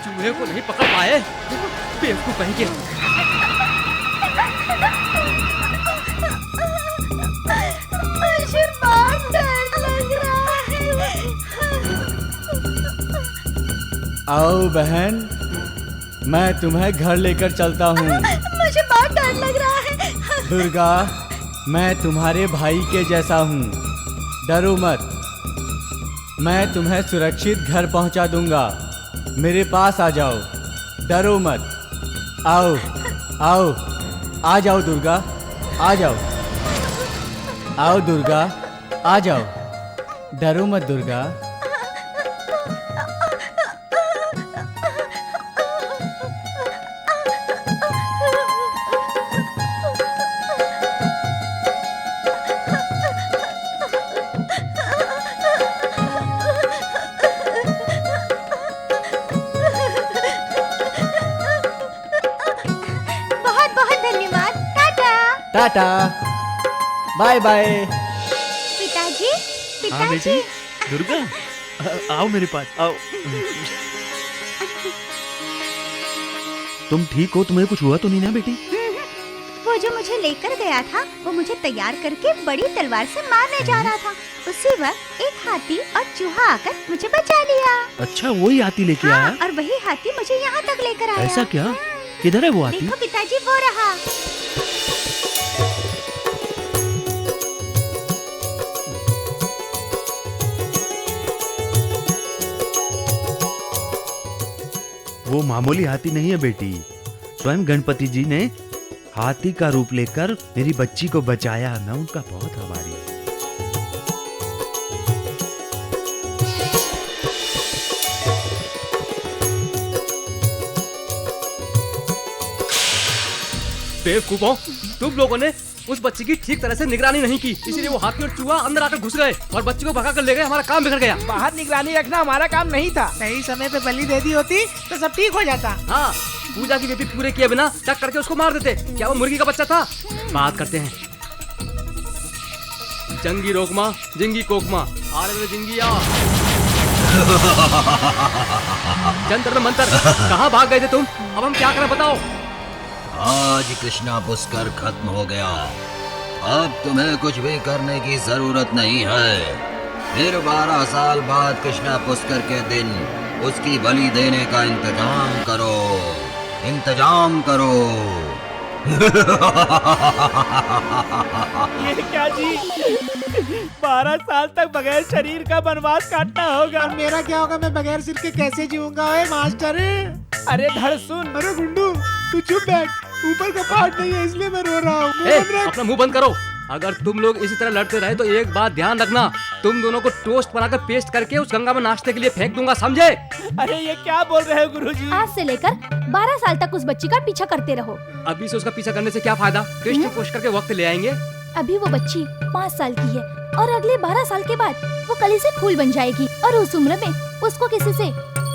चूहे को नहीं पकड़ पाए, बेवकूफ कहीं के। मुझे बहुत डर लग रहा है। आओ बहन, मैं तुम्हें घर लेकर चलता हूँ। मुझे बहुत डर लग रहा है। दुर्गा, मैं तुम्हारे भाई के जैसा हूँ, डरो मत। मैं तुम्हें सुरक्षित घर पहुँचा दूंगा। मेरे पास आ जाओ, डरो मत। आओ आओ, आ जाओ दुर्गा, आ जाओ। आओ दुर्गा, आ जाओ, डरो मत दुर्गा। Tata, bye bye. पिताजी, हाँ बेटी, दुर्गा, आओ मेरे पास, आओ। तुम ठीक हो? तुम्हें कुछ हुआ तो नहीं ना बेटी? वो जो मुझे लेकर गया था, वो मुझे तैयार करके बड़ी तलवार से मारने जा रहा था। उसी वक्त एक हाथी और चूहा आकर मुझे बचा लिया। अच्छा, वही हाथी लेके हाँ, आया? और वही हाथी मुझे यहाँ तक लेकर आया। ऐसा क्या? किधर है वो हाथी? देखो पिताजी, वो रहा। वो मामूली हाथी नहीं है बेटी, स्वयं गणपति जी ने हाथी का रूप लेकर मेरी बच्ची को बचाया। मैं उनका बहुत आभारी हूँ। बेवकूफों, तुम लोगों ने उस बच्ची की ठीक तरह से निगरानी नहीं की, इसीलिए वो हाथी और चूहा अंदर आकर घुस गए और बच्ची को भगा कर ले गए। हमारा काम बिगड़ गया। बाहर निगरानी रखना हमारा काम नहीं था। सही समय पे बलि दे दी होती तो सब ठीक हो जाता। हाँ, पूजा की विधि पूरे किए बिना टक करके उसको मार देते। क्या वो मुर्गी का बच्चा था? बात करते हैं। जंगी रोकमा, जिंगी कोकमा, आरे जिंगिया। जंतर में मंतर, कहाँ भाग गए थे तुम? अब हम क्या करें बताओ? आज कृष्णा पुष्कर खत्म हो गया। अब तुम्हें कुछ भी करने की जरूरत नहीं है। फिर 12 साल बाद कृष्णा पुष्कर के दिन उसकी बलि देने का इंतजाम करो, इंतजाम करो। ये क्या जी, 12 साल तक बगैर शरीर का वनवास काटना होगा। और मेरा क्या होगा? मैं बगैर सिर के कैसे जीऊंगा? ओए मास्टर। अरे धड़ सुन। अरे गुंडू, तू चुप बैठ। ऊपर का पार्ट नहीं है इसलिए मैं रो रहा हूँ। अपना मुंह बंद करो। अगर तुम लोग इसी तरह लड़ते रहे तो एक बात ध्यान रखना, तुम दोनों को टोस्ट बनाकर पेस्ट करके उस गंगा में नाश्ते के लिए फेंक दूंगा, समझे? अरे ये क्या बोल रहे हो गुरुजी? आज से लेकर 12 साल तक उस बच्ची का पीछा करते रहो। अभी से उसका पीछा करने से क्या फायदा? कृष्ण पुष्कर के वक्त ले आएंगे। अभी वो बच्ची 5 साल की है और अगले 12 साल के बाद वो कली से फूल बन जाएगी और उस उम्र में उसको किसी से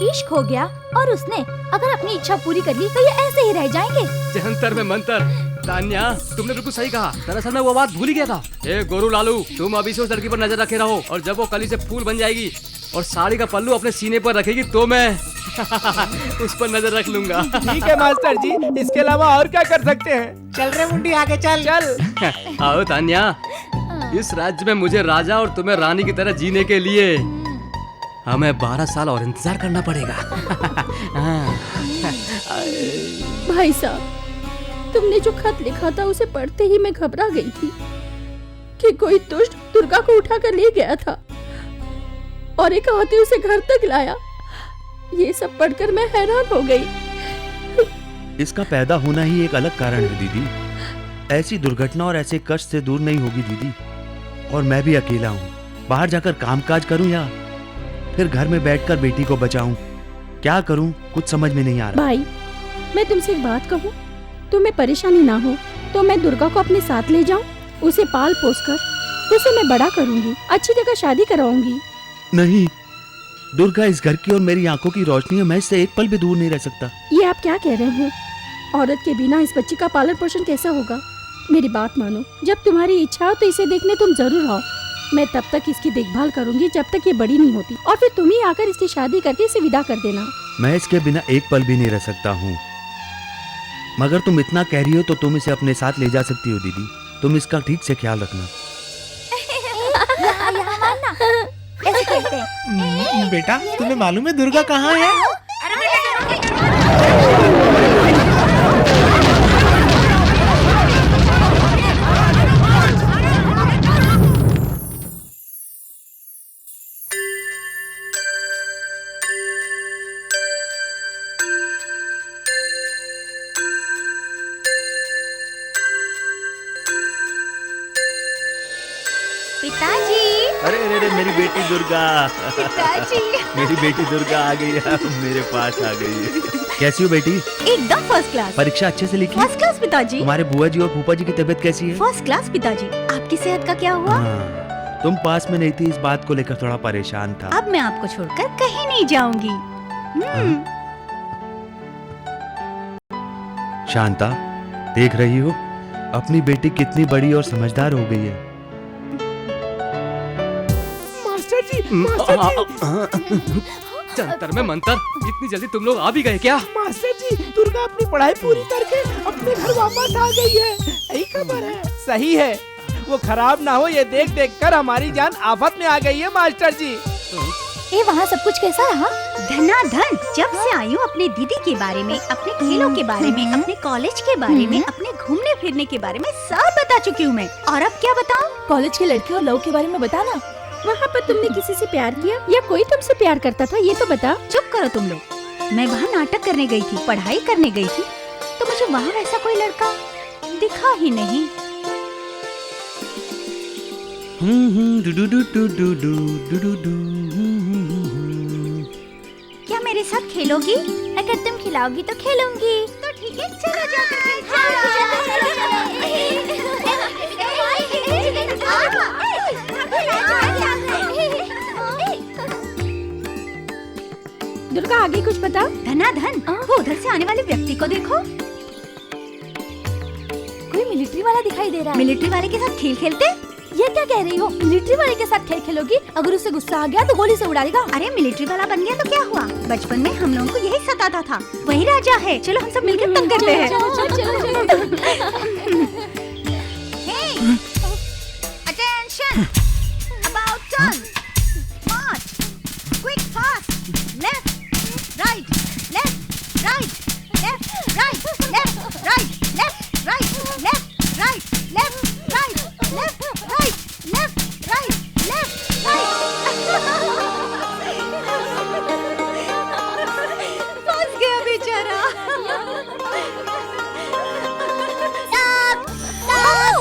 इश्क हो गया और उसने अगर अपनी इच्छा पूरी कर ली तो ये ऐसे ही रह जाएंगे। जंतर में मंतर। तान्या, तुमने बिल्कुल सही कहा। दरअसल मैं वो बात भूल ही गया था। ए गोरू लालू, तुम अभी से उस लड़की पर नजर रखे रहो और जब वो कली से फूल बन जाएगी और साड़ी का पल्लू अपने सीने पर रखेगी तो मैं उस पर नजर रख लूंगा। ठीक है मास्टर जी, इसके अलावा और क्या कर सकते हैं? चल रे मुंडी, आगे चल। चल। आओ तान्या, इस राज्य में मुझे राजा और तुम्हें रानी की तरह जीने के लिए हमें 12 साल और इंतजार करना पड़ेगा। भाई साहब, तुमने जो खत लिखा था उसे पढ़ते ही मैं घबरा गई थी कि कोई दुष्ट दुर्गा को उठाकर ले गया था और एक हाथी उसे घर तक लाया। ये सब पढ़कर मैं हैरान हो गई। इसका पैदा होना ही एक अलग कारण है दीदी। ऐसी दुर्घटना और ऐसे कष्ट से दूर नहीं होगी दीदी। और मैं भी अकेला हूँ। बाहर जाकर कामकाज करूँ या फिर घर में बैठकर बेटी को बचाऊं? क्या करूं? कुछ समझ में नहीं आ रहा। भाई, मैं तुमसे एक बात कहूँ, तुम्हें परेशानी ना हो तो मैं दुर्गा को अपने साथ ले जाऊं, उसे पाल पोस कर उसे मैं बड़ा करूंगी, अच्छी जगह शादी कराऊंगी। नहीं, दुर्गा इस घर की और मेरी आंखों की रोशनी है। मैं इससे एक पल भी दूर नहीं रह सकता। ये आप क्या कह रहे हैं? औरत के बिना इस बच्ची का पालन पोषण कैसा होगा? मेरी बात मानो, जब तुम्हारी इच्छा हो तो इसे देखने तुम जरूर आओ। मैं तब तक इसकी देखभाल करूंगी जब तक ये बड़ी नहीं होती और फिर तुम ही आकर इसकी शादी करके इसे विदा कर देना। मैं इसके बिना एक पल भी नहीं रह सकता हूँ। मगर तुम इतना कह रही हो तो तुम इसे अपने साथ ले जा सकती हो दीदी। तुम इसका ठीक से ख्याल रखना। बेटा, तुम्हें मालूम है दुर्गा कहाँ है? पिताजी, अरे अरे अरे, मेरी बेटी दुर्गा। पिताजी। मेरी बेटी दुर्गा आ गई है, मेरे पास आ गई है। कैसी हो बेटी? एकदम फर्स्ट क्लास। परीक्षा अच्छे से लिखी? फर्स्ट क्लास पिताजी। तुम्हारे बुआ जी और फूफा जी की तबीयत कैसी है? फर्स्ट क्लास पिताजी। आपकी सेहत का क्या हुआ? हाँ, तुम पास में नहीं थी, इस बात को लेकर थोड़ा परेशान था। अब मैं आपको छोड़कर कहीं नहीं जाऊंगी। शांता, देख रही हो अपनी बेटी कितनी बड़ी और समझदार हो गई है। जंतर में मंतर, इतनी जल्दी तुम लोग आ भी गए क्या? मास्टर जी, दुर्गा अपनी पढ़ाई पूरी करके अपने घर वापस आ गई है। यही खबर है। सही है, वो खराब ना हो ये देख देख कर हमारी जान आफत में आ गई है मास्टर जी। ए, वहाँ सब कुछ कैसा रहा? धनाधन। जब से आई हूँ अपने दीदी के बारे में, अपने खेलों के बारे में, अपने कॉलेज के बारे में, अपने घूमने फिरने के बारे में सब बता चुकी हूँ मैं। और अब क्या बताऊँ? कॉलेज के लड़के और लव के बारे में बताना। वहाँ पर तुमने किसी से प्यार किया या कोई तुमसे प्यार करता था, ये तो बता। चुप करो तुम लोग। मैं वहाँ नाटक करने गई थी, पढ़ाई करने गई थी, तो मुझे वहाँ वैसा कोई लड़का दिखा ही नहीं। क्या मेरे साथ खेलोगी? अगर तुम खिलाओगी तो खेलूंगी। तो ठीक चलो जाकर खेल, दुर्गा आगे कुछ बता। धनाधन, वो उधर से आने वाले व्यक्ति को देखो। कोई मिलिट्री वाला दिखाई दे रहा है। मिलिट्री वाले के साथ खेल खेलते? ये क्या कह रही हो? मिलिट्री वाले के साथ खेल खेलोगी? अगर उसे गुस्सा आ गया तो गोली से उड़ा देगा। अरे मिलिट्री वाला बन गया तो क्या हुआ? बचपन में हम लोगों को यही सताता था। वही राजा है। चलो हम सब मिलकर तंग करते हैं। Attention! About turn. March. Quick, fast. Left, right, left, right, left, right, left, right, left, right, left, right, left, right, left, right, left, right, left, right. फंस गया बेचारा। Stop! Stop!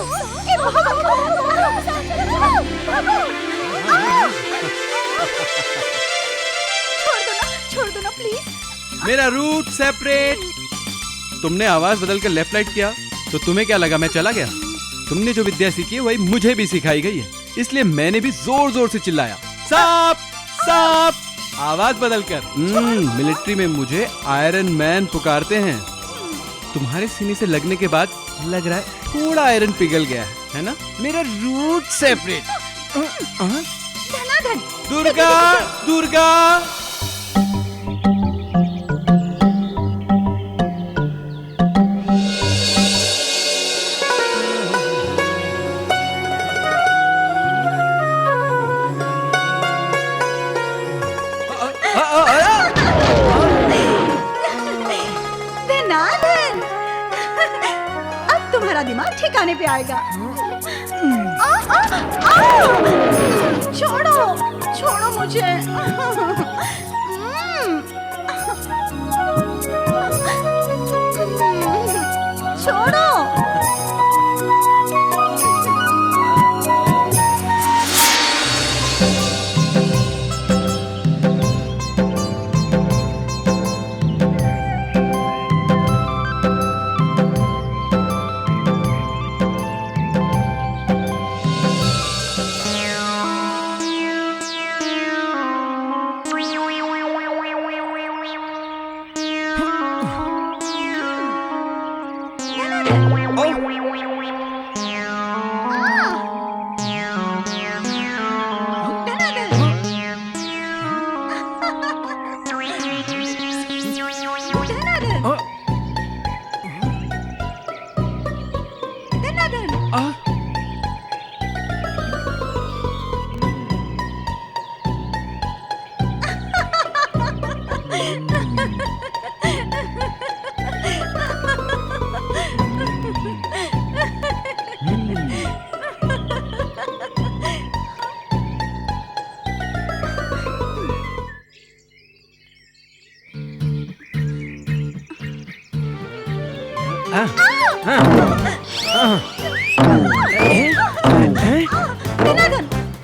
ए, भागो, छोड़ दो ना प्लीज। मेरा रूट सेपरेट। तुमने आवाज बदल कर लेफ्ट राइट किया तो तुम्हें क्या लगा मैं चला गया? तुमने जो विद्या सीखी है वही मुझे भी सिखाई गई है, इसलिए मैंने भी जोर जोर से चिल्लाया, सांप सांप, आवाज बदल कर। मिलिट्री में मुझे आयरन मैन पुकारते हैं। तुम्हारे सीने से लगने के बाद लग रहा है थोड़ा आयरन पिघल गया है ना? मेरा रूट सेपरेट। धनाधन, दुर्गा दुर्गा। धनाधन, अब तुम्हारा दिमाग ठिकाने पे आएगा। छोड़ो छोड़ो मुझे। छोड़ो।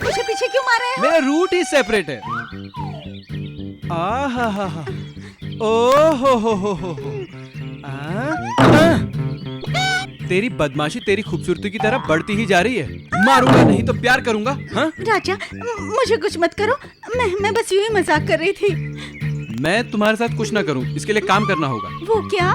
मुझे पीछे क्यों मार रहे हो? मेरा रूट ही सेपरेट है। आहा, ओ हो। तेरी बदमाशी तेरी खूबसूरती की तरह बढ़ती ही जा रही है। मारूंगा नहीं तो प्यार करूंगा। हाँ? राजा, मुझे कुछ मत करो। मैं बस यूं ही मजाक कर रही थी। मैं तुम्हारे साथ कुछ ना करूं, इसके लिए काम करना होगा। वो क्या?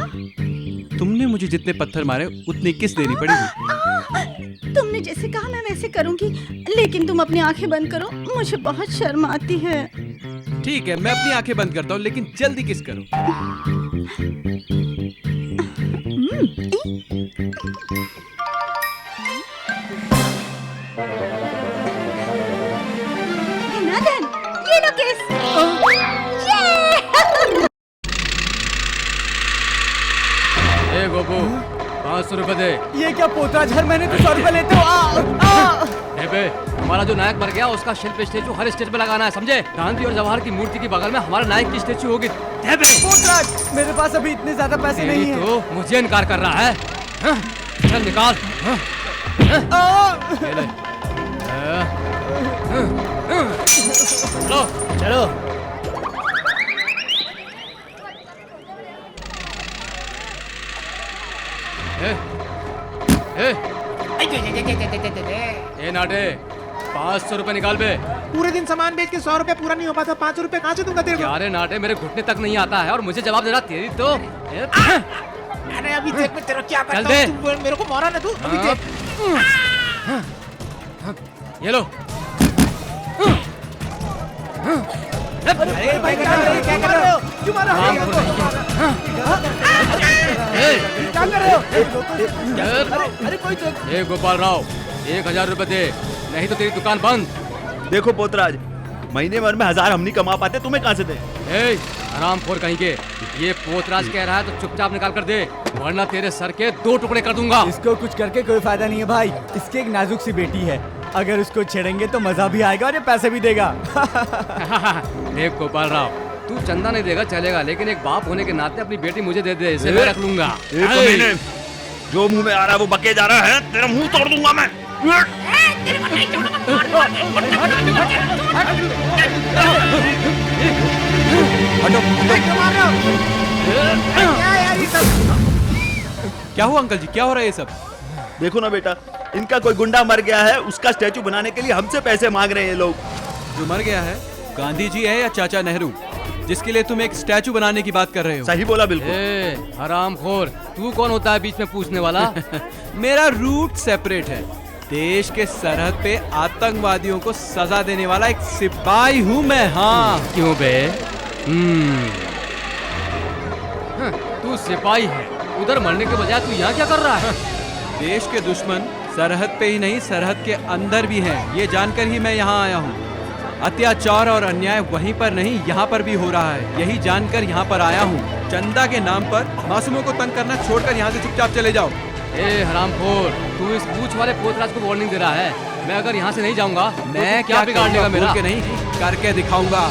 तुमने मुझे जितने पत्थर मारे उतनी किस देनी पड़ेगी। तुमने जैसे कहा मैं वैसे करूंगी, लेकिन तुम अपनी आंखें बंद करो, मुझे बहुत शर्म आती है। ठीक है, मैं अपनी आंखें बंद करता हूँ, लेकिन जल्दी किस करो। धनाधन, ये लो किस। ए गोपू, 500 रुपए दे। ये क्या पोतराझर, मैंने तो 100 रुपए लेते हो। बे, हमारा जो नायक मर गया उसका शिल्प स्टेचू हर स्टेज पे लगाना है, समझे? गांधी और जवाहर की मूर्ति के बगल में हमारा नायक की स्टेचू होगी। पोतराज, मेरे पास अभी इतने ज्यादा पैसे नहीं है। तो मुझे इनकार कर रहा है। हाँ? चल निकाल। हाँ? ये ले। चलो चलो। नाटे 500 रुपए निकाल बे। पूरे दिन सामान बेच के 100 रुपए पूरा नहीं हो पाता, 500 रुपए कहाँ से दूंगा तेरे को? क्या रे नाटे, मेरे घुटने तक नहीं आता है और मुझे जवाब दे रहा तेरी तो। अरे अभी देख मैं तेरा क्या चल करता दे। हूँ, तू मेरे को मारा ना तू, अभी देख। ये लो। अरे भाई क्या कर रहे हो? क्यों मार रहे हो? क्या कर रहे हो? अरे कोई तो ए गोपाल राव, 1000 रुपए दे, नहीं तो तेरी दुकान बंद। देखो पोतराज, महीने भर में 1000 हम नहीं कमा पाते, तुम्हें कहाँ से दे? ए हरामखोर कहीं के, ये पोतराज कह रहा है तो चुपचाप निकाल कर दे, वरना तेरे सर के 2 टुकड़े कर दूंगा। इसको कुछ करके कोई फायदा नहीं है भाई। इसकी एक नाजुक सी बेटी है, अगर उसको छेड़ेंगे तो मजा भी आएगा और ये पैसे भी देगा। देख गोपाल राव, तू चंदा नहीं देगा चलेगा, लेकिन एक बाप होने के नाते अपनी बेटी मुझे दे दे, इसे मैं रख लूंगा। एक महीने जो मुंह में आ रहा है वो बके जा रहा है, तेरा मुंह तोड़ दूंगा मैं। क्या हुआ अंकल जी, क्या हो रहा है ये सब? देखो ना बेटा, इनका कोई गुंडा मर गया है, उसका स्टैचू बनाने के लिए हमसे पैसे मांग रहे हैं ये लोग। जो मर गया है गांधी जी है या चाचा नेहरू, जिसके लिए तुम एक स्टैचू बनाने की बात कर रहे हो? सही बोला बिल्कुल। ए हरामखोर, तू कौन होता है बीच में पूछने वाला? मेरा रूट सेपरेट है। देश के सरहद पे आतंकवादियों को सजा देने वाला एक सिपाही हूँ मैं। हाँ क्यों बे? तू सिपाही है, उधर मरने के बजाय तू यहाँ क्या कर रहा है? देश के दुश्मन सरहद पे ही नहीं, सरहद के अंदर भी हैं, ये जानकर ही मैं यहाँ आया हूँ। अत्याचार और अन्याय वहीं पर नहीं, यहाँ पर भी हो रहा है, यही जानकर यहाँ पर आया हूँ। चंदा के नाम पर मासूमों को तंग करना छोड़कर यहाँ से चुपचाप चले जाओ। ए हरामखोर, तू इस पूछ वाले पोतराज को वार्निंग दे रहा है। मैं अगर यहाँ से नहीं जाऊंगा मैं क्या बिगाड़ लेगा मेरा? बोल के नहीं, करके दिखाऊंगा।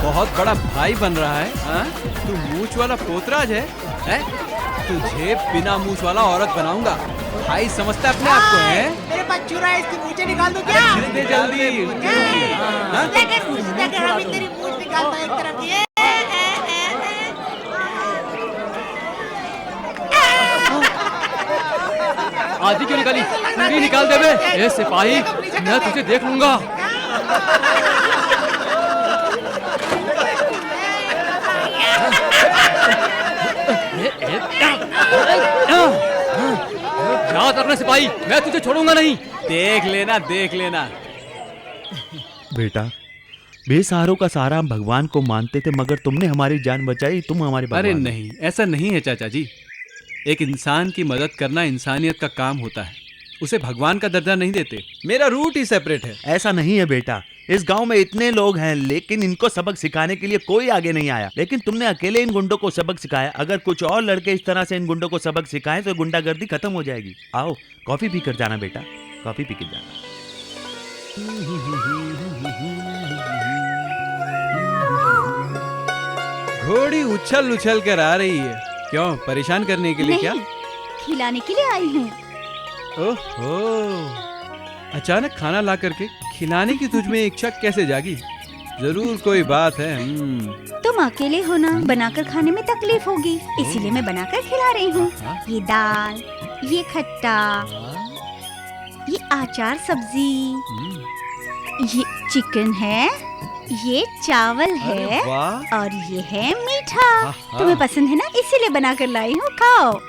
बहुत बड़ा भाई बन रहा है। हाँ? तू मूछ वाला पोतराज है? तुझे बिना मूछ वाला औरत बनाऊंगा। भाई समझता है अपने आप को है? मेरे पास चूरा है, इसकी मूंछें निकाल दो क्या? जल्दी जल्दी। हाँ? अभी तेरी मूंछ निकालता है एक तरफ ये। आधी क्यों निकाली? पूरी निकाल दे बे। ए सिपाही, मैं तुझे देख लूंगा। याद रखना सिपाही, मैं तुझे छोड़ूंगा नहीं। देख लेना देख लेना। बेटा, बेसहारों का सहारा हम भगवान को मानते थे, मगर तुमने हमारी जान बचाई, तुम हमारे भगवान। अरे नहीं, ऐसा नहीं है चाचा जी। एक इंसान की मदद करना इंसानियत का काम होता है। उसे भगवान का दर्जा नहीं देते। मेरा रूट ही सेपरेट है। ऐसा नहीं है बेटा, इस गांव में इतने लोग हैं लेकिन इनको सबक सिखाने के लिए कोई आगे नहीं आया। लेकिन तुमने अकेले इन गुंडों को सबक सिखाया। अगर कुछ और लड़के इस तरह से इन गुंडों को सबक सिखाएं तो गुंडागर्दी खत्म हो जाएगी। आओ कॉफी पी कर जाना बेटा, कॉफी पी कर जाना। घोड़ी उछल उछल कर आ रही है। क्यों, परेशान करने के लिए क्या? खिलाने के लिए आई हूँ। ओहो, अचानक खाना ला करके खिलाने की तुझ में इच्छा कैसे जागी? जरूर कोई बात है। तुम अकेले हो ना, बनाकर खाने में तकलीफ होगी, इसीलिए मैं बनाकर खिला रही हूँ। ये दाल, ये खट्टा, ये अचार सब्जी, ये चिकन है, ये चावल है और ये है मीठा। तुम्हें पसंद है ना, इसीलिए बनाकर लाई हूँ, खाओ।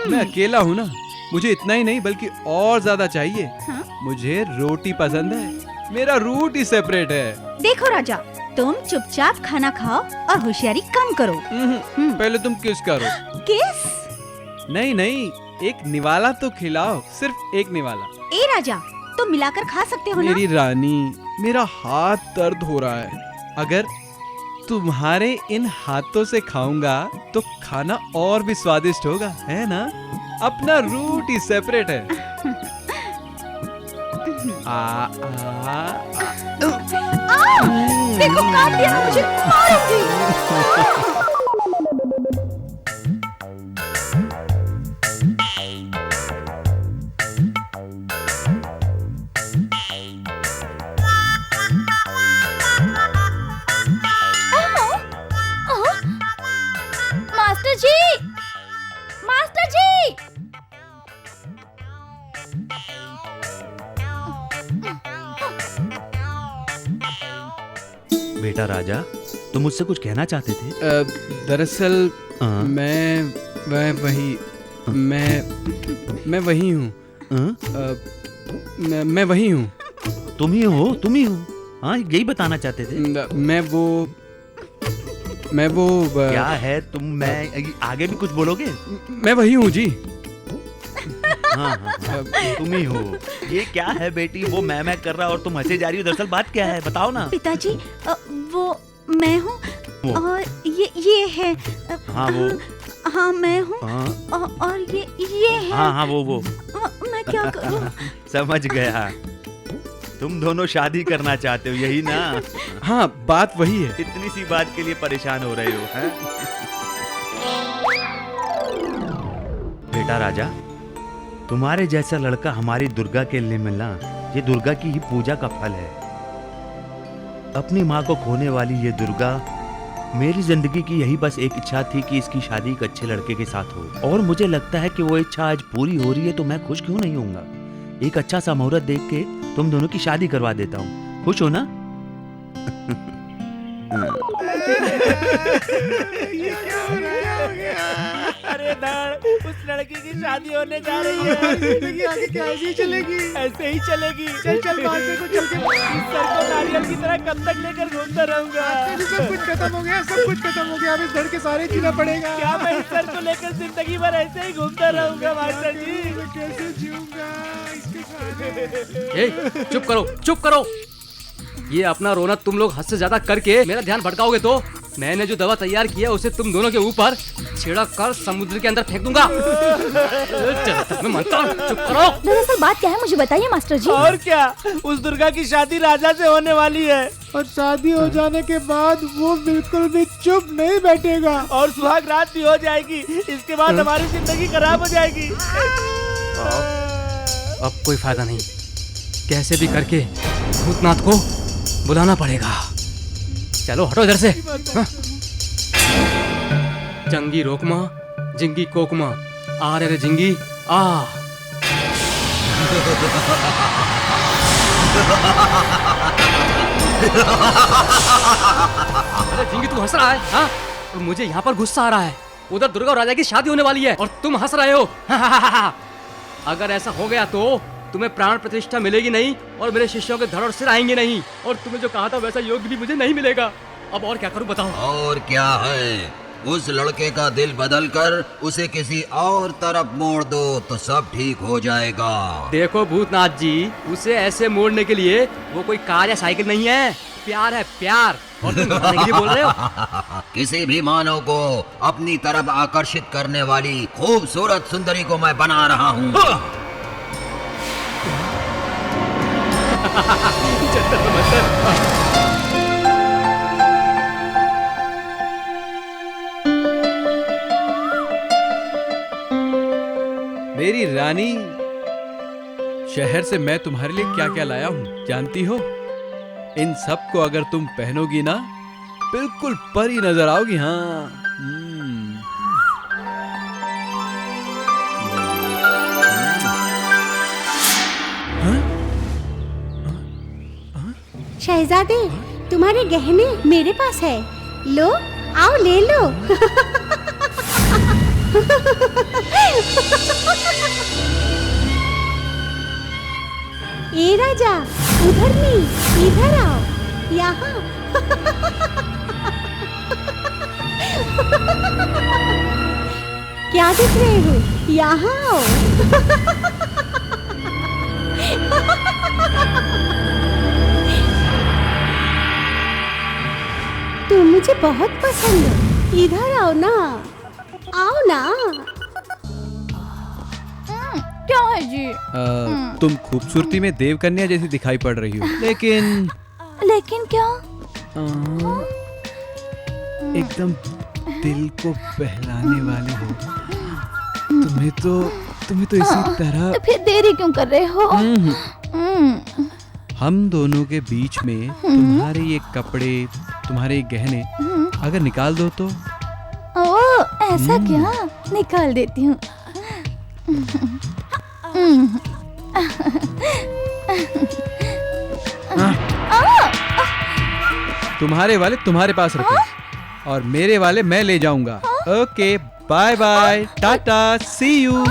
मैं अकेला हूँ ना, मुझे इतना ही नहीं बल्कि और ज्यादा चाहिए। हाँ? मुझे रोटी पसंद है, मेरा रूट ही सेपरेट है। देखो राजा, तुम चुपचाप खाना खाओ और होशियारी कम करो। पहले तुम किस करो। किस? नहीं नहीं, एक निवाला तो खिलाओ, सिर्फ एक निवाला। ए राजा, तुम मिलाकर खा सकते हो ना? मेरी रानी, मेरा हाथ दर्द हो रहा है। अगर तुम्हारे इन हाथों से खाऊंगा तो खाना और भी स्वादिष्ट होगा, है ना? अपना रूट ही सेपरेट है। देखो काट दिया, मुझे मारूंगी। मास्टर जी, मास्टर जी। बेटा राजा, तुम मुझसे कुछ कहना चाहते थे? दरअसल मैं वही हूँ। मैं वही हूँ। तुम ही हो, तुम ही हो। हाँ, यही बताना चाहते थे। मैं वो क्या है तुम? मैं आगे भी कुछ बोलोगे? मैं वही हूँ जी। हाँ, तुम ही हो। ये क्या है बेटी, वो मैं कर रहा और तुम हंसे जा रही हो? दरअसल बात क्या है, बताओ ना। पिताजी, वो मैं हूँ और ये है। हाँ वो। हाँ मैं हूँ। और ये है। हाँ वो। मैं क्या करूँ? समझ गया, तुम दोनों शादी करना चाहते हो, यही ना? हाँ, बात वही है। इतनी सी बात के लिए परेशान हो रहे हो, हैं? बेटा राजा, तुम्हारे जैसा लड़का हमारी दुर्गा के लिए मिलना, ये दुर्गा की ही पूजा का फल है। अपनी माँ को खोने वाली ये दुर्गा, मेरी जिंदगी की यही बस एक इच्छा थी कि इसकी शादी एक अच्छे लड़के के साथ हो, और मुझे लगता है कि वो इच्छा आज पूरी हो रही है, तो मैं खुश क्यों नहीं होऊंगा? एक अच्छा सा मुहूर्त देख के तुम दोनों की शादी करवा देता हूँ। खुश हो ना? अरे धड़, उस लड़की की शादी होने जा रही है। जिंदगी आगे क्या ऐसे ही चलेगी? ऐसे ही चलेगी। चल मास्टर को चल के इस सर को नारियल की तरह कब तक लेकर घूमता रहूंगा? सब कुछ खत्म हो गया, सब कुछ खत्म हो गया। अब इस धड़ के सारे जीना पड़ेगा। क्या मैं इस सर को लेकर जिंदगी भर ऐसे ही घूमता रहूंगा मास्टर जी? कैसे जीऊंगा इसके साथ? चुप करो, चुप करो। ये अपना रोना तुम लोग हद से ज्यादा करके मेरा ध्यान भटकाओगे तो मैंने जो दवा तैयार किया उसे तुम दोनों के ऊपर छिड़क कर समुद्र के अंदर फेंक दूंगा। मैं मानता हूं, चुप करो। दरअसल बात क्या है मुझे बताइए मास्टर जी। और क्या, उस दुर्गा की शादी राजा से होने वाली है और शादी हो जाने के बाद वो बिल्कुल भी चुप नहीं बैठेगा और सुहाग रात भी हो जाएगी। इसके बाद हमारी जिंदगी खराब हो जाएगी। अब कोई फायदा नहीं, कैसे भी करके भूतनाथ को बुलाना पड़ेगा। चलो हटो इधर से। हाँ। जंगी रोकमा, जिंगी कोकमा, आ रे जिंगी आ। अरे जिंगी तू हंस रहा है? हाँ? और मुझे यहाँ पर गुस्सा आ रहा है। उधर दुर्गा और राजा की शादी होने वाली है और तुम हंस रहे हो। अगर ऐसा हो गया तो तुम्हें प्राण प्रतिष्ठा मिलेगी नहीं और मेरे शिष्यों के धड़ और सिर आएंगे नहीं, और तुम्हें जो कहा था वैसा योग भी मुझे नहीं मिलेगा। अब और क्या करूं बताओ? और क्या है, उस लड़के का दिल बदलकर उसे किसी और तरफ मोड़ दो तो सब ठीक हो जाएगा। देखो भूतनाथ जी, उसे ऐसे मोड़ने के लिए वो कोई कार या साइकिल नहीं है, प्यार है प्यार। और तुम बताने के लिए बोल रहे हो? किसी भी मानव को अपनी तरफ आकर्षित करने वाली खूबसूरत सुंदरी को मैं बना रहा हूँ। मेरी रानी, शहर से मैं तुम्हारे लिए क्या क्या लाया हूँ जानती हो? इन सब को अगर तुम पहनोगी ना, बिल्कुल परी नजर आओगी। हाँ। शहजादे, तुम्हारे गहने मेरे पास है, लो, आओ ले लो। ए राजा, उधर नहीं, इधर आओ, यहाँ। क्या देख रहे हो? यहाँ आओ। तुम मुझे बहुत पसंद हो, इधर आओ ना, आओ ना। क्या है जी? तुम खूबसूरती में देवकन्या जैसी दिखाई पड़ रही हो, लेकिन क्या? एकदम दिल को बहलाने वाली हो। तुम्हें तो इसी तरह। तो फिर देरी क्यों कर रहे हो? हम दोनों के बीच में तुम्हारे ये कपड़े, तुम्हारे ये गहने अगर निकाल दो तो? ओ, ऐसा क्या? निकाल देती हूँ। तुम्हारे वाले तुम्हारे पास रखो और मेरे वाले मैं ले जाऊंगा। Okay, bye bye, tata, see you.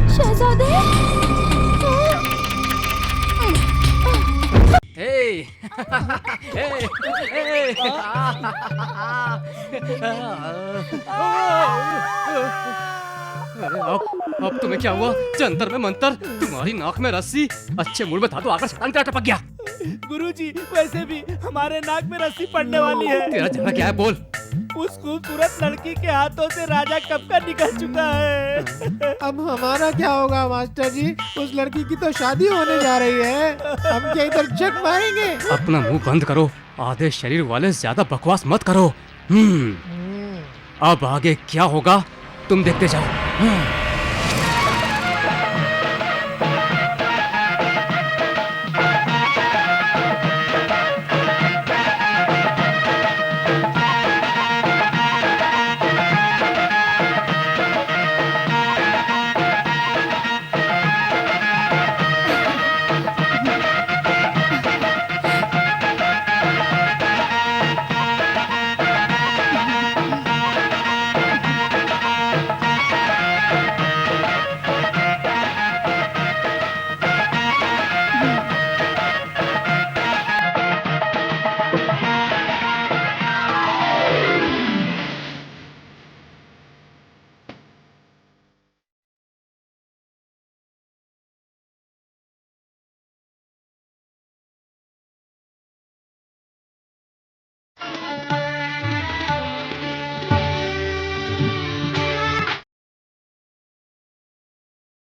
शहजादे। हे, अब तुम्हें क्या हुआ? जंतर में मंतर, तुम्हारी नाक में रस्सी। अच्छे मूड में था तो आकर शैतान क्या टपक गया? गुरुजी, वैसे भी हमारे नाक में रस्सी पड़ने वाली है। तेरा झगड़ा क्या है, बोल। उस खूबसूरत लड़की के हाथों से राजा कब का निकल चुका है। अब हमारा क्या होगा मास्टर जी? उस लड़की की तो शादी होने जा रही है, हम क्या इधर जग मारेंगे? अपना मुंह बंद करो, आधे शरीर वाले ज्यादा बकवास मत करो। अब आगे क्या होगा तुम देखते जाओ।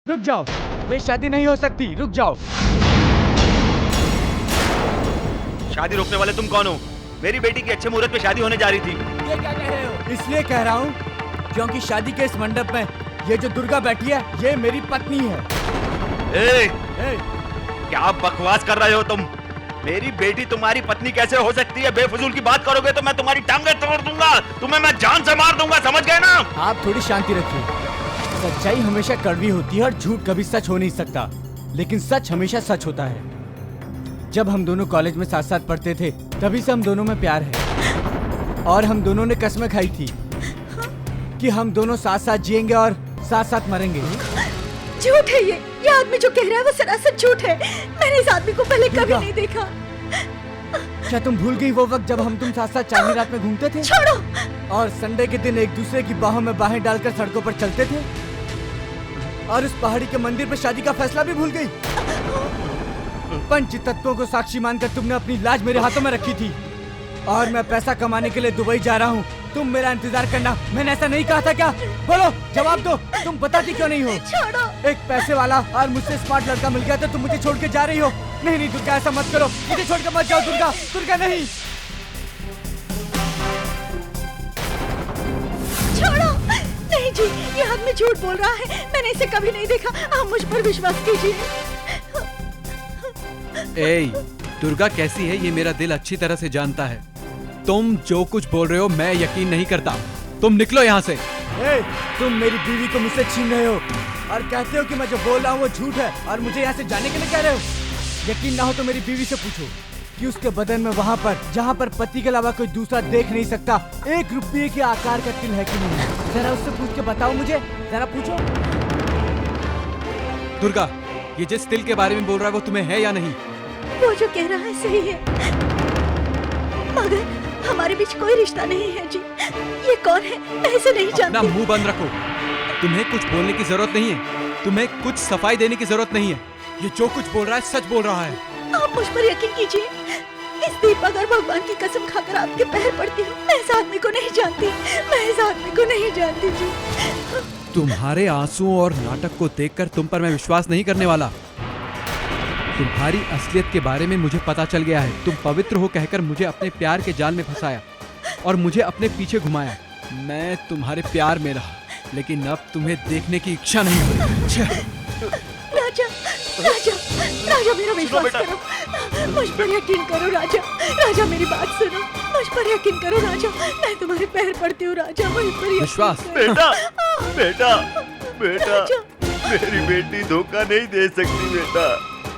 रुक जाओ, मेरी शादी नहीं हो सकती, रुक जाओ। शादी रोकने वाले तुम कौन हो? मेरी बेटी की अच्छे मुहूर्त में शादी होने जा रही थी। ये क्या कह रहे हो? इसलिए कह रहा हूँ क्योंकि शादी के इस मंडप में ये जो दुर्गा बैठी है, ये मेरी पत्नी है। क्या बकवास कर रहे हो तुम? मेरी बेटी तुम्हारी पत्नी कैसे हो सकती है? बेफजूल की बात करोगे तो मैं तुम्हारी टांगें तोड़ दूंगा, तुम्हें मैं जान से मार दूंगा, समझ गए ना? आप थोड़ी शांति रखिए। सच्चाई हमेशा कड़वी होती है और झूठ कभी सच हो नहीं सकता, लेकिन सच हमेशा सच होता है। जब हम दोनों कॉलेज में साथ साथ पढ़ते थे, तभी से हम दोनों में प्यार है और हम दोनों ने कसमें खाई थी कि हम दोनों साथ साथ जिएंगे और साथ साथ मरेंगे। झूठ है ये आदमी जो कह रहा है वो सरासर झूठ है। मैंने इस आदमी को पहले कभी नहीं देखा। क्या तुम भूल गई वो वक्त जब हम तुम साथ साथ चांदनी रात में घूमते थे? छोड़ो। और संडे के दिन एक दूसरे की बाहों में बाहें डालकर सड़कों पर चलते थे? और उस पहाड़ी के मंदिर पे शादी का फैसला भी भूल गई? पंच तत्वों को साक्षी मानकर तुमने अपनी लाज मेरे हाथों में रखी थी। और मैं पैसा कमाने के लिए दुबई जा रहा हूँ, तुम मेरा इंतजार करना। मैंने ऐसा नहीं कहा था क्या? बोलो, जवाब दो। तुम बताती क्यों नहीं हो? छोड़ो। एक पैसे वाला और मुझसे स्मार्ट लड़का मिल गया तो तुम मुझे छोड़ के जा रही हो? नहीं नहीं दुर्गा, ऐसा मत करो, मुझे छोड़ के मत जाओ दुर्गा। दुर्गा नहीं। छोड़ो। नहीं जी, ये आदमी झूठ बोल रहा है। मैंने इसे कभी नहीं देखा। आप मुझ पर विश्वास कीजिए। दुर्गा कैसी है ये मेरा दिल अच्छी तरह से जानता है। तुम जो कुछ बोल रहे हो मैं यकीन नहीं करता। तुम निकलो यहाँ से। तुम मेरी बीवी को मुझसे छीन रहे हो और कहते हो कि मैं जो बोल रहा हूँ वो झूठ है और मुझे यहाँ से जाने के लिए कह रहे हो। यकीन ना हो तो मेरी बीवी से पूछो कि उसके बदन में वहाँ पर जहाँ पर पति के अलावा कोई दूसरा देख नहीं सकता 1 रुपये के आकार का तिल है कि नहीं। जरा उससे पूछ के बताओ मुझे, जरा पूछो। दुर्गा, ये जिस तिल के बारे में बोल रहा है वो तुम्हें है या नहीं? वो जो कह रहा है सही है, मगर हमारे बीच कोई रिश्ता नहीं है जी। ये कौन है मैं इसे नहीं जानती। अपना मुंह बंद रखो। तुम्हें कुछ बोलने की जरूरत नहीं है, तुम्हें कुछ सफाई देने की जरूरत नहीं है। ये जो कुछ बोल रहा है सच बोल रहा है। आप मुझ पर यकीन कीजिए। इस दीपक और भगवान की कसम खाकर आपके पैर पड़ती हूँ। मैं इस आदमी को नहीं जानती, मैं इस आदमी को नहीं जानती जी। तुम्हारे आंसुओं और नाटक को देखकर तुम पर मैं विश्वास नहीं करने वाला। तुम्हारी असलियत के बारे में मुझे पता चल गया है। तुम पवित्र हो कहकर मुझे अपने प्यार के जाल में फंसाया और मुझे अपने पीछे घुमाया। मैं तुम्हारे प्यार में रहा, लेकिन अब तुम्हें देखने की इच्छा नहीं हो रही। राजा, राजा, राजा मेरा विश्वास करो, मुझ पर यकीन करो राजा। राजा मेरी बात सुनो, मुझ पर यकीन करो राजा। मैं तुम्हारे पैर पड़ती हूँ राजा, मुझ पर यकीन विश्वास। करो। बेटा, बेटा, बेटा, राजा। मेरी बेटी धोखा नहीं दे सकती बेटा।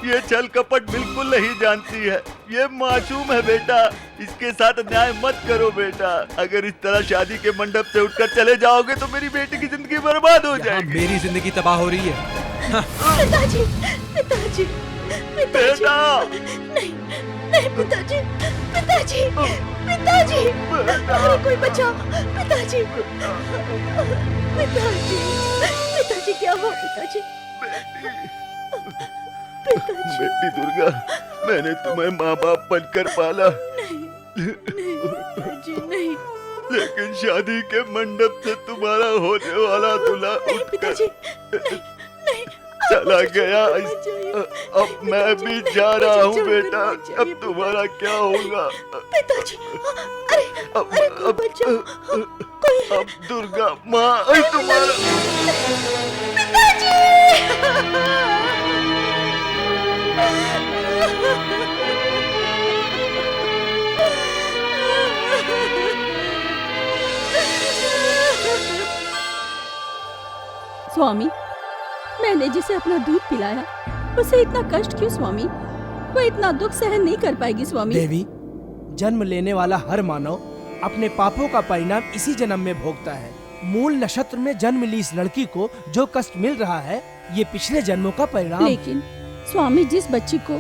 ये छल कपट बिल्कुल नहीं जानती है। ये मासूम है बेटा। इसके साथ अन्याय मत करो बेटा। अगर इस तरह शादी के मंडप से उठकर चले जाओगे तो मेरी बेटी की जिंदगी बर्बाद हो जाएगी। मेरी जिंदगी तबाह हो रही है। पिताजी, पिताजी, बेटा। नहीं, नहीं पिताजी, पिताजी, पिताजी, अरे कोई बचाओ, पिताजी, पिताजी, पिताजी क्या हुआ पिताजी? पिताजी। बेटी दुर्गा, मैंने तुम्हें माँ बाप बनकर पाला। नहीं, पिताजी नहीं। लेकिन शादी के मंडप से तुम्हारा होने वाला दूल्हा पिताजी, उठकर नहीं, चला गया। अब मैं भी जा रहा हूँ बेटा। अब तुम्हारा क्या होगा? पिताजी, अरे, अरे कोई बचाओ, कोई है? अब दुर्गा माँ तुम्हारा पिताजी। स्वामी, मैंने जिसे अपना दूध पिलाया उसे इतना कष्ट क्यों स्वामी? वो इतना दुख सहन नहीं कर पाएगी स्वामी। देवी, जन्म लेने वाला हर मानव अपने पापों का परिणाम इसी जन्म में भोगता है। मूल नक्षत्र में जन्म ली इस लड़की को जो कष्ट मिल रहा है, ये पिछले जन्मों का परिणाम। लेकिन स्वामी, जिस बच्ची को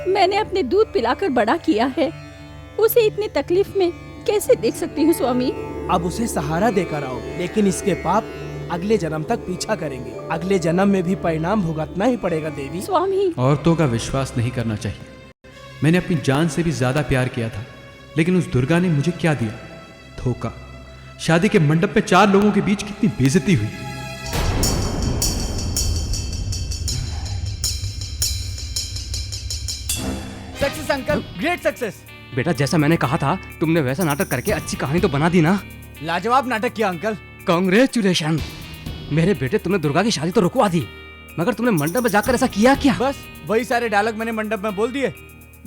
मैंने अपने दूध पिलाकर बड़ा किया है उसे इतनी तकलीफ में कैसे देख सकती हूँ स्वामी? अब उसे सहारा देकर आओ, लेकिन इसके पाप अगले जन्म तक पीछा करेंगे। अगले जन्म में भी परिणाम भुगतना ही पड़ेगा देवी। स्वामी, औरतों का विश्वास नहीं करना चाहिए। मैंने अपनी जान से भी ज्यादा प्यार किया था, लेकिन उस दुर्गा ने मुझे क्या दिया? धोखा। शादी के मंडप में 4 लोगों के बीच कितनी बेइज्जती हुई। Success uncle, great success. बेटा, जैसा मैंने कहा था तुमने वैसा नाटक करके अच्छी कहानी तो बना दी ना। लाजवाब नाटक किया अंकल। कांग्रेचुलेशन। मेरे बेटे, तुमने दुर्गा की शादी तो रुकवा दी, मगर तुमने मंडप में जाकर ऐसा किया क्या? बस वही सारे डायलॉग मैंने मंडप में बोल दिए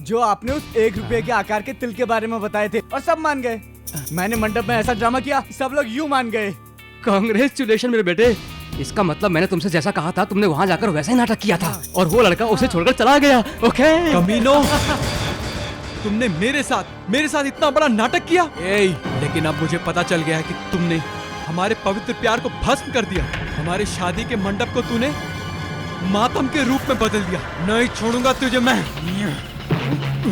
जो आपने उस 1 रुपए के आकार के तिल के बारे में बताए थे और सब मान गए। मैंने मंडप में ऐसा ड्रामा किया, सब लोग यूं मान गए। कांग्रेचुलेशन मेरे बेटे। इसका मतलब मैंने तुमसे जैसा कहा था तुमने वहाँ जाकर वैसा ही नाटक किया था और वो लड़का उसे छोड़कर चला गया। ओके कमीनो, तुमने मेरे साथ इतना बड़ा नाटक किया। लेकिन अब मुझे पता चल गया है कि तुमने हमारे पवित्र प्यार को भस्म कर दिया। हमारे शादी के मंडप को तूने मातम के रूप में बदल दिया। नहीं छोड़ूंगा तुझे मैं। ए,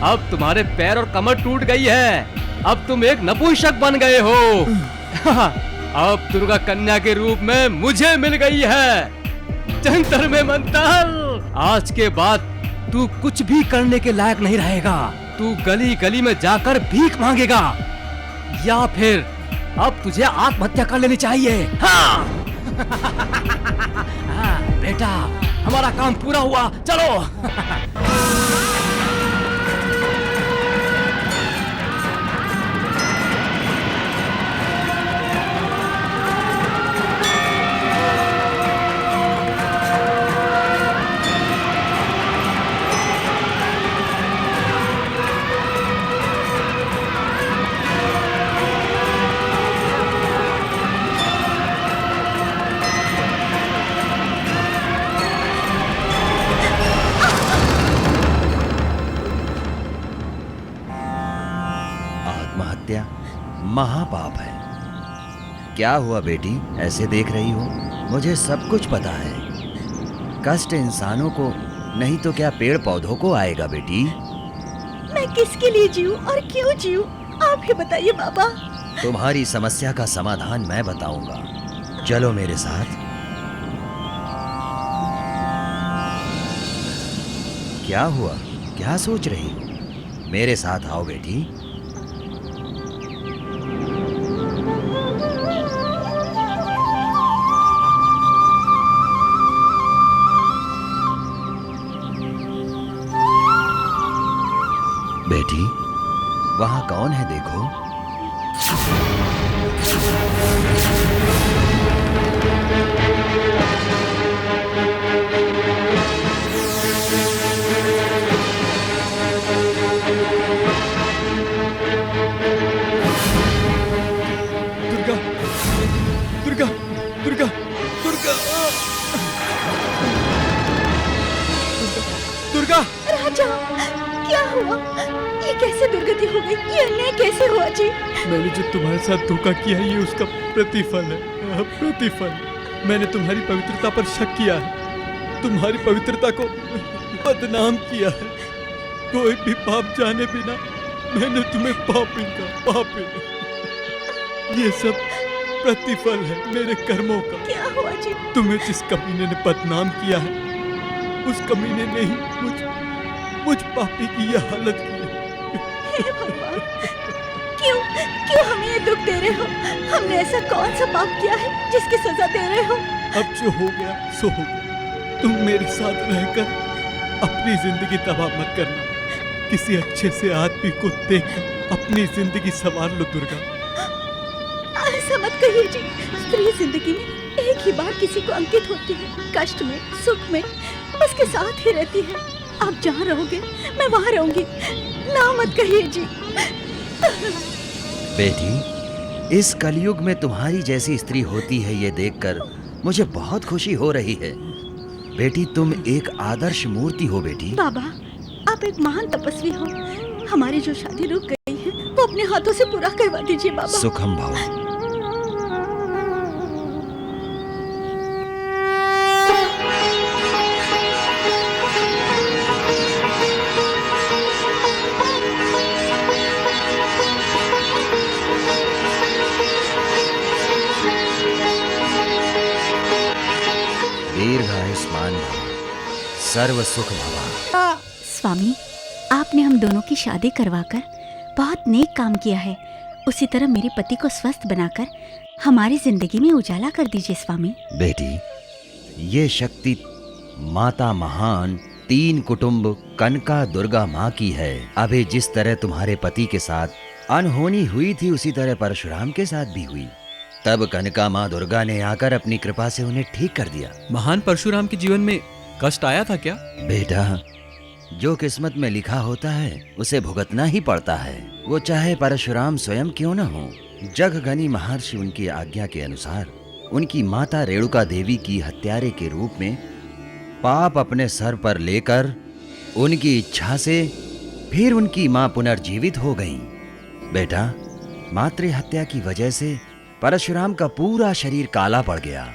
अब तुम्हारे पैर और कमर टूट गई है। अब तुम एक नपुंसक बन गए हो। अब दुर्गा कन्या के रूप में मुझे मिल गई है। जंतर में मंतर। आज के बाद तू कुछ भी करने के लायक नहीं रहेगा। तू गली गली में जाकर भीख मांगेगा या फिर अब तुझे आत्महत्या कर लेनी चाहिए। हाँ। हाँ, बेटा हमारा काम पूरा हुआ, चलो। आत्महत्या महापाप है। क्या हुआ बेटी, ऐसे देख रही हो? मुझे सब कुछ पता है। कष्ट इंसानों को नहीं तो क्या पेड़ पौधों को आएगा बेटी। मैं किसके लिए जीऊं और क्यों जीऊं, आप ही बताइए बाबा। तुम्हारी समस्या का समाधान मैं बताऊंगा। चलो मेरे साथ। क्या हुआ, क्या सोच रही हो? मेरे साथ आओ बेटी। बेटी, वहां कौन है देखो। कैसे दुर्गति हो गई? ये अन्याय कैसे हुआ जी? मैंने जो तुम्हारे साथ धोखा किया है ये उसका प्रतिफल है, प्रतिफल। मैंने तुम्हारी पवित्रता पर शक किया है, तुम्हारी पवित्रता को बदनाम किया है। कोई भी पाप जाने बिना मैंने तुम्हें पापी का पापी। ये सब प्रतिफल है मेरे कर्मों का। क्या हुआ जी? तुम्हें जिस कमीने ने बदनाम किया है उस कमीने ने ही मुझ पापी की यह हालत की है। हे भगवान, क्यों क्यों हमें ये दुख दे रहे हो? हमने ऐसा कौन सा पाप किया है जिसकी सजा दे रहे हो? अब जो हो गया सो हो गया। तुम मेरे साथ रहकर अपनी जिंदगी तबाह मत करना। किसी अच्छे से आदमी को देखकर अपनी जिंदगी संवार लो दुर्गा। ऐसा मत कहिए जी। स्त्री जिंदगी में एक ही बार किसी को अंकित होती है। कष्ट में, सुख में उसके साथ ही रहती है। आप जहाँ रहोगे मैं वहाँ रहूंगी। ना मत कहिए जी। बेटी, इस कलयुग में तुम्हारी जैसी स्त्री होती है ये देखकर मुझे बहुत खुशी हो रही है। बेटी, तुम एक आदर्श मूर्ति हो बेटी। बाबा, आप एक महान तपस्वी हो। हमारी जो शादी रुक गई है वो अपने हाथों से पूरा करवा दीजिए बाबा। सुखम भव। दीर्घायुष्मान भव, सर्व सुख भवा। स्वामी, आपने हम दोनों की शादी करवाकर बहुत नेक काम किया है। उसी तरह मेरे पति को स्वस्थ बनाकर हमारी जिंदगी में उजाला कर दीजिए स्वामी। बेटी, ये शक्ति माता महान तीन कुटुंब कनका दुर्गा माँ की है। अभी जिस तरह तुम्हारे पति के साथ अनहोनी हुई थी उसी तरह परशुराम के साथ भी हुई। तब कनका माँ दुर्गा ने आकर अपनी कृपा से उन्हें ठीक कर दिया। महान परशुराम के जीवन में कष्ट आया था क्या? बेटा, जो किस्मत में लिखा होता है उसे भुगतना ही पड़ता है, वो चाहे परशुराम स्वयं क्यों न हो। जगगनी महर्षि उनकी आज्ञा के अनुसार उनकी माता रेणुका देवी की हत्यारे के रूप में पाप अपने सर पर लेकर उनकी इच्छा से फिर उनकी मां पुनर्जीवित हो गईं। बेटा, मातृ हत्या की वजह से परशुराम का पूरा शरीर काला पड़ गया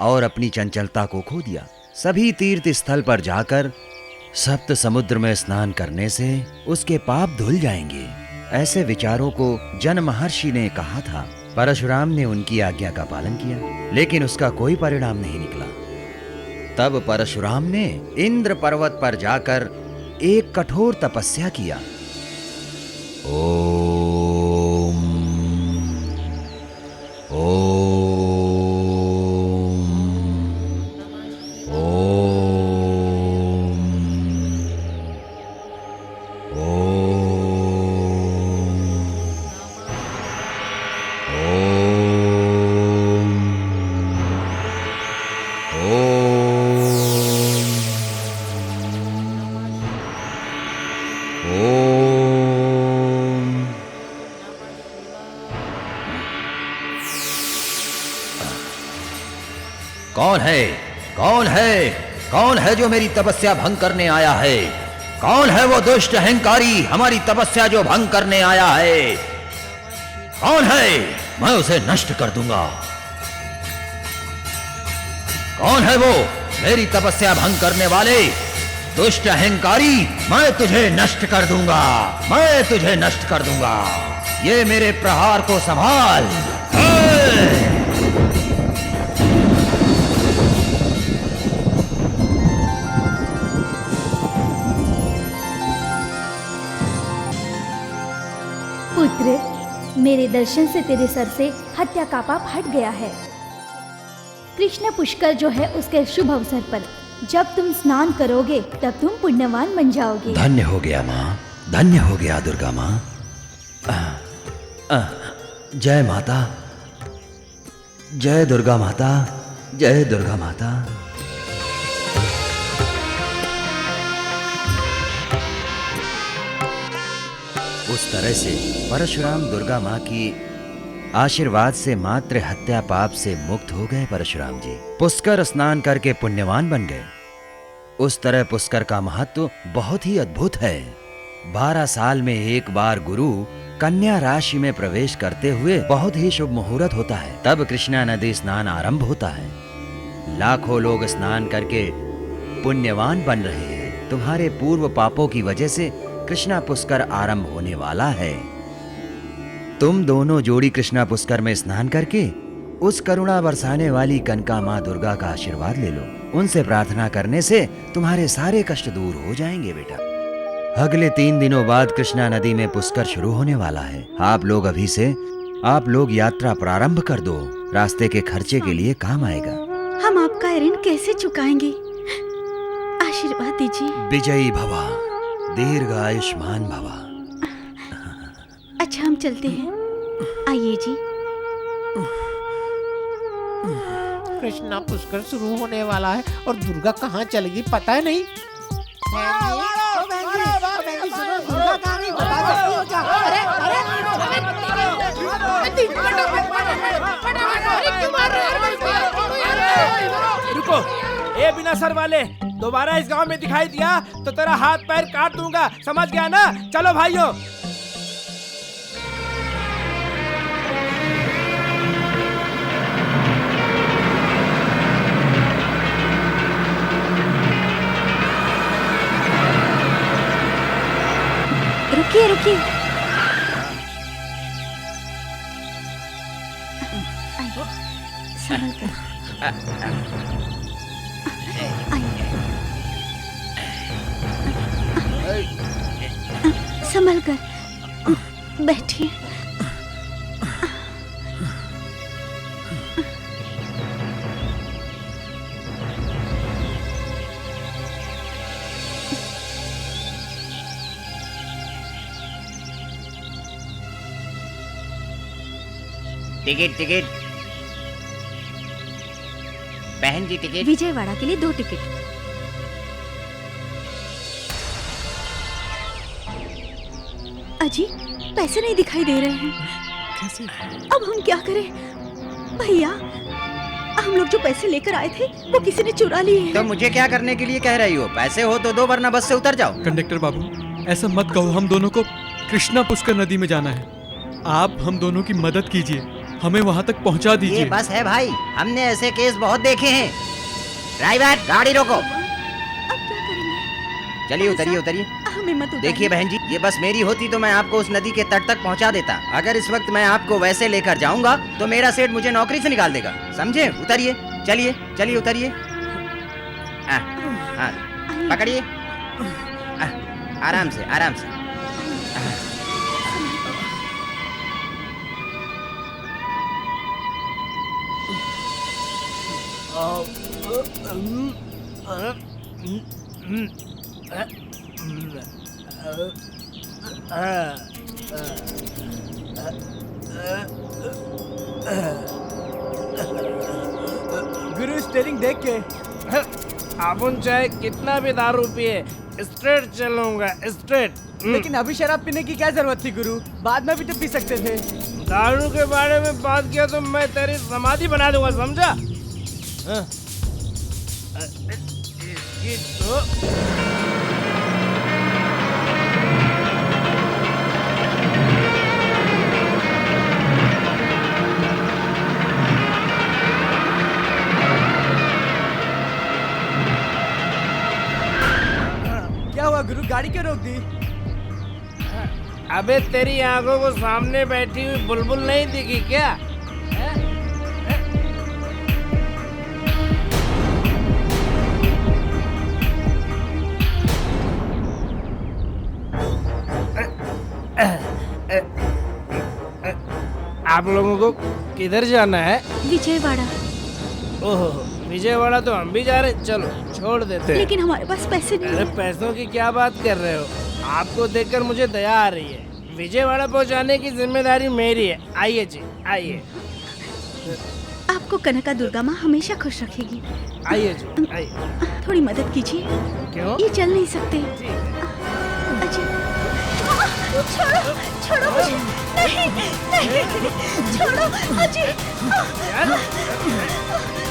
और अपनी चंचलता को खो दिया। सभी तीर्थ स्थल पर जाकर सप्त समुद्र में स्नान करने से उसके पाप धुल जाएंगे। ऐसे विचारों को जन महर्षि ने कहा था। परशुराम ने उनकी आज्ञा का पालन किया, लेकिन उसका कोई परिणाम नहीं निकला। तब परशुराम ने इंद्र पर्वत पर जाकर एक कठोर तपस्या किया। ओम कौन है? कौन है? कौन है जो मेरी तपस्या भंग करने आया है? कौन है वो दुष्ट अहंकारी हमारी तपस्या जो भंग करने आया है? कौन है? मैं उसे नष्ट कर दूंगा। कौन है वो मेरी तपस्या भंग करने वाले? दुष्ट अहंकारी, मैं तुझे नष्ट कर दूंगा। मैं तुझे नष्ट कर दूंगा। ये मेरे प्रहार को संभाल। पुत्र, मेरे दर्शन से तेरे सर से हत्या का पाप हट गया है। कृष्ण पुष्कर जो है उसके शुभ अवसर पर जब तुम स्नान करोगे तब तुम पुण्यवान बन जाओगे। धन्य हो गया माँ, धन्य हो गया दुर्गा माँ। जय माता, जय दुर्गा माता, जय दुर्गा माता। उस तरह से परशुराम दुर्गा माँ की आशीर्वाद से मातृ हत्या पाप से मुक्त हो गए। परशुराम जी पुष्कर स्नान करके पुण्यवान बन गए। उस तरह पुष्कर का महत्व बहुत ही अद्भुत है। 12 साल में एक बार गुरु कन्या राशि में प्रवेश करते हुए बहुत ही शुभ मुहूर्त होता है। तब कृष्णा नदी स्नान आरंभ होता है। लाखों लोग स्नान करके पुण्यवान बन रहे हैं। तुम्हारे पूर्व पापों की वजह से कृष्णा पुष्कर आरंभ होने वाला है। तुम दोनों जोड़ी कृष्णा पुष्कर में स्नान करके उस करुणा बरसाने वाली कनका माँ दुर्गा का आशीर्वाद ले लो। उनसे प्रार्थना करने से तुम्हारे सारे कष्ट दूर हो जाएंगे बेटा। अगले 3 दिनों बाद कृष्णा नदी में पुष्कर शुरू होने वाला है। आप लोग यात्रा प्रारंभ कर दो। रास्ते के खर्चे के लिए काम आएगा। हम आपका ऋण कैसे चुकाएंगे? आशीर्वाद दीजिए। विजयी भवा, दीर्घायुष्मान भवा। अच्छा हम चलते हैं। आइए जी। कृष्णा पुष्कर शुरू होने वाला है और दुर्गा कहाँ चलेगी पता है नहीं। रुको, ए बिना सर वाले, दोबारा इस गांव में दिखाई दिया तो तेरा हाथ पैर काट दूंगा, समझ गया ना? चलो भाइयों। रुकिए रुकिए। संभल कर। संभल कर बैठिए। टिकट बहन जी, टिकट। विजयवाड़ा के लिए 2 टिकट। अजी पैसे नहीं दिखाई दे रहे हैं। कैसे? अब हम क्या करें? भैया हम लोग जो पैसे लेकर आए थे वो किसी ने चुरा लिए हैं। तो मुझे क्या करने के लिए कह रही हो? पैसे हो तो दो, वरना बस से उतर जाओ। कंडक्टर बाबू ऐसा मत कहो। हम दोनों को कृष्णा पुष्कर नदी में जाना है। आप हम दोनों की मदद कीजिए, हमें वहाँ तक पहुँचा दीजिए। ये बस है भाई, हमने ऐसे केस बहुत देखे हैं। ड्राइवर गाड़ी रोको। अब क्या करेंगे? चलिए उतरिए उतरिए। हमें मत उतारिए। देखिए बहन जी, ये बस मेरी होती तो मैं आपको उस नदी के तट तक पहुंचा देता। अगर इस वक्त मैं आपको वैसे लेकर जाऊंगा तो मेरा सेठ मुझे नौकरी से निकाल देगा, समझे? उतरिए, चलिए चलिए उतरिए। हाँ, पकड़िए, आराम से आराम से। गुरु स्टीयरिंग देख के। अपन चाहे कितना भी दारू पिए, स्ट्रेट चलूंगा, स्ट्रेट। लेकिन अभी शराब पीने की क्या जरूरत थी गुरु? बाद में भी तो पी सकते थे। दारू के बारे में बात किया तो मैं तेरी समाधि बना दूंगा, समझा? ये तो क्या हुआ गुरु, गाड़ी क्यों रोक दी? अबे तेरी आंखों को सामने बैठी हुई बुलबुल नहीं दिखी क्या? आप लोगों को किधर जाना है? विजयवाड़ा। ओहो, विजयवाड़ा तो हम भी जा रहे। चलो छोड़ देते हैं। लेकिन हमारे पास पैसे नहीं अरे है। पैसों की क्या बात कर रहे हो? आपको देखकर मुझे दया आ रही है। विजयवाड़ा पहुंचाने की जिम्मेदारी मेरी है। आइए जी, आइए। आपको कनका दुर्गा माँ हमेशा खुश रखेगी। आइए जी, आइए। थोड़ी मदद कीजिए। क्यों? ये चल नहीं सकते। अजी छोड़ो छोड़ो मुझे। नहीं नहीं छोड़ो अजी।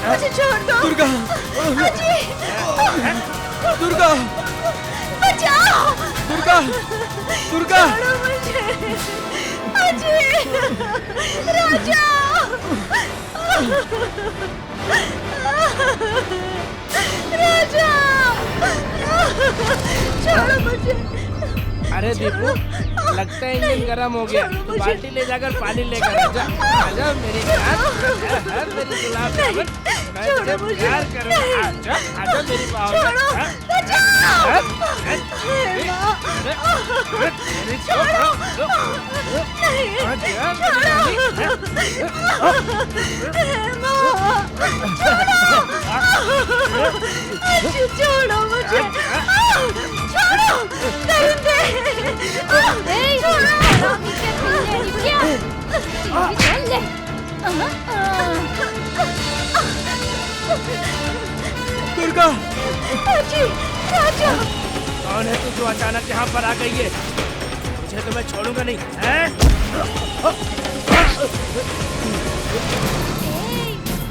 मुझे छोड़ दो। दुर्गा, अजी दुर्गा, बचाओ। दुर्गा। दुर्गा छोड़ो मुझे अजय राजा राजा छोड़ो मुझे। अरे दीपू लगता है इंजन गर्म हो गया, तो बाल्टी ले जाकर पानी लेकर आजा। आजा मेरी जान, आजा मेरी गुलाब जामुन, मैं तुझे प्यार करूंगा। आजा आजा मेरी बाहों छोड़ो मुझे, छोड़ो दे दुर्गा राजा कौन है तू जो अचानक यहाँ पर आ गई है? मुझे तो मैं छोड़ूंगा नहीं है?